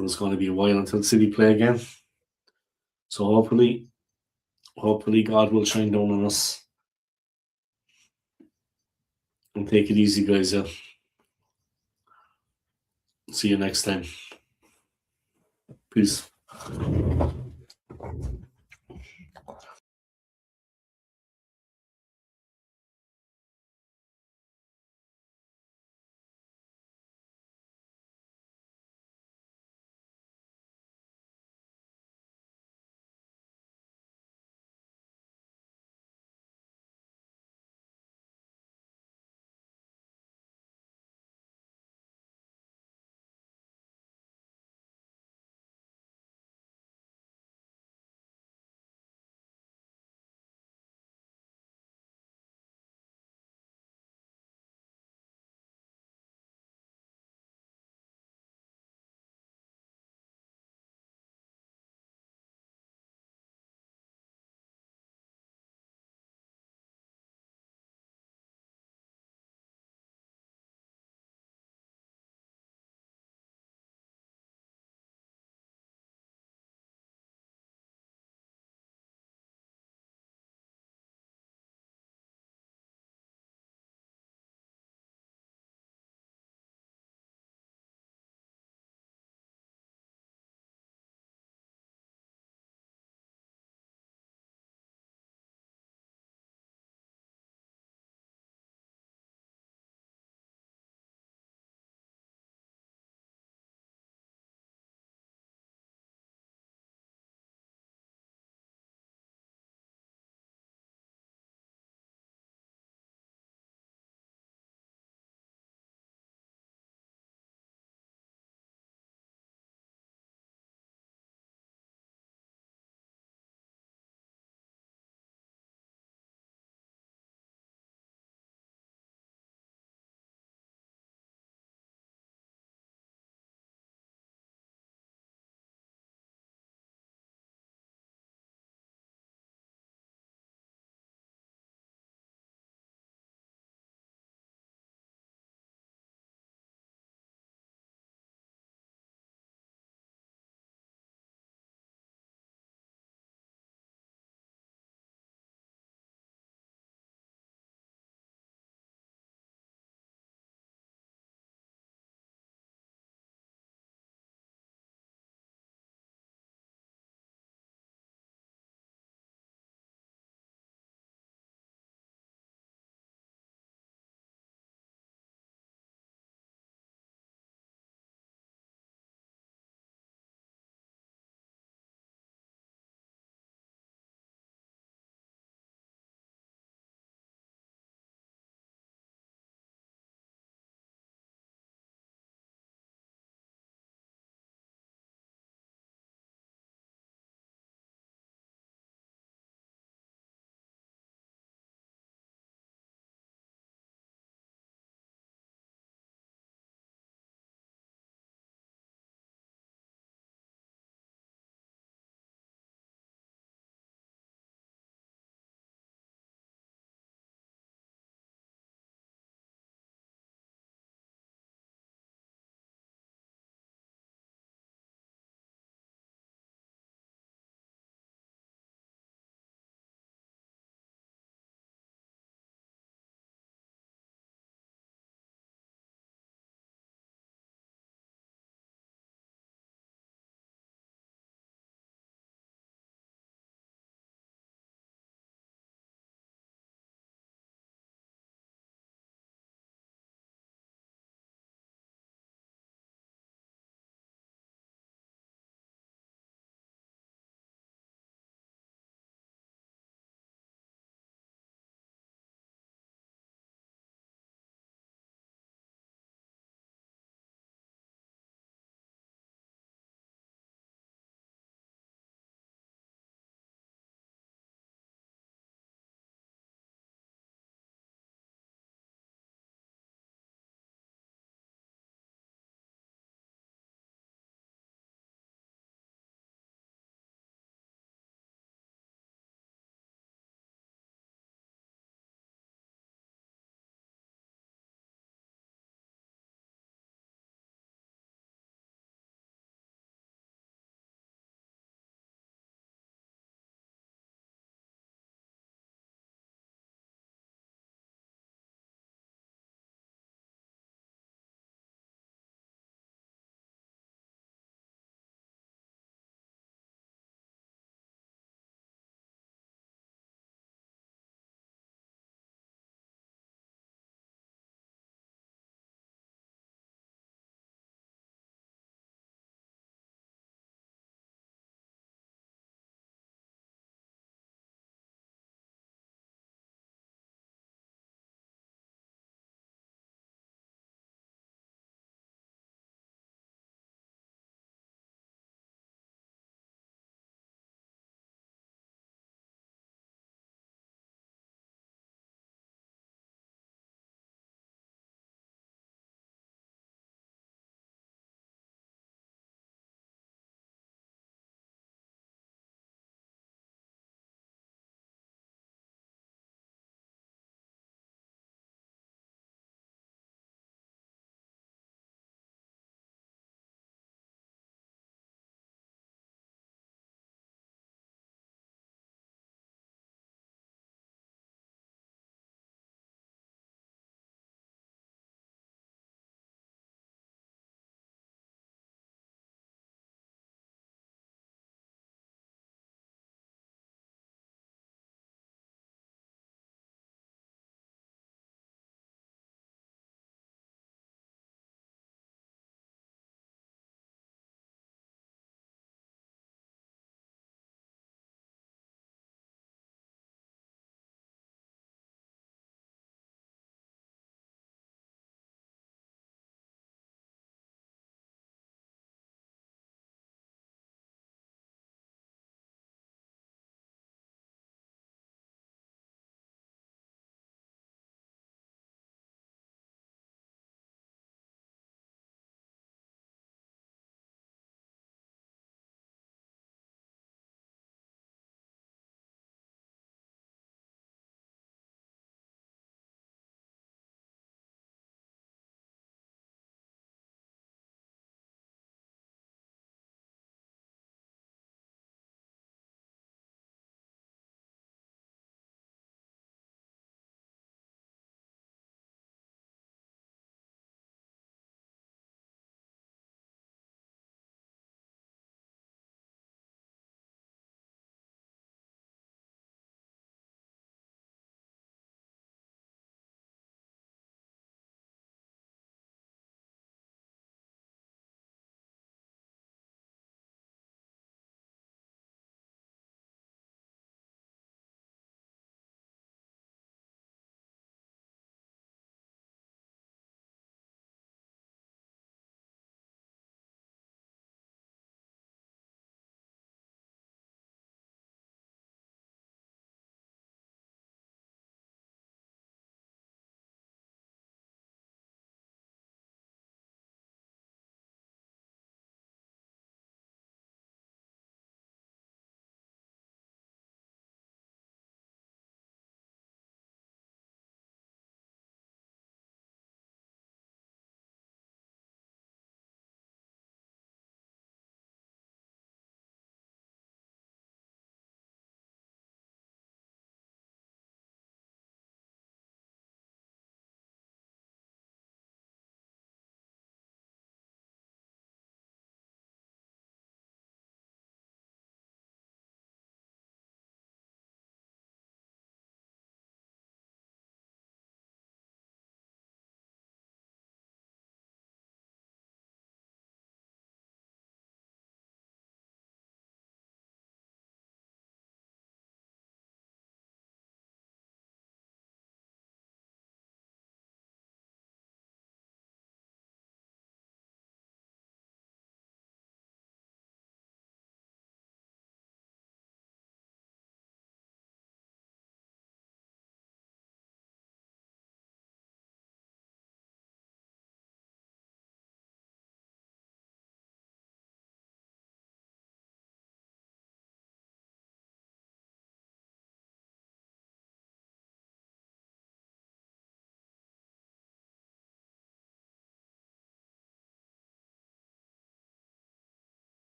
It's going to be a while until City play again. So hopefully God will shine down on us. And take it easy, guys. Yeah. See you next time. Peace.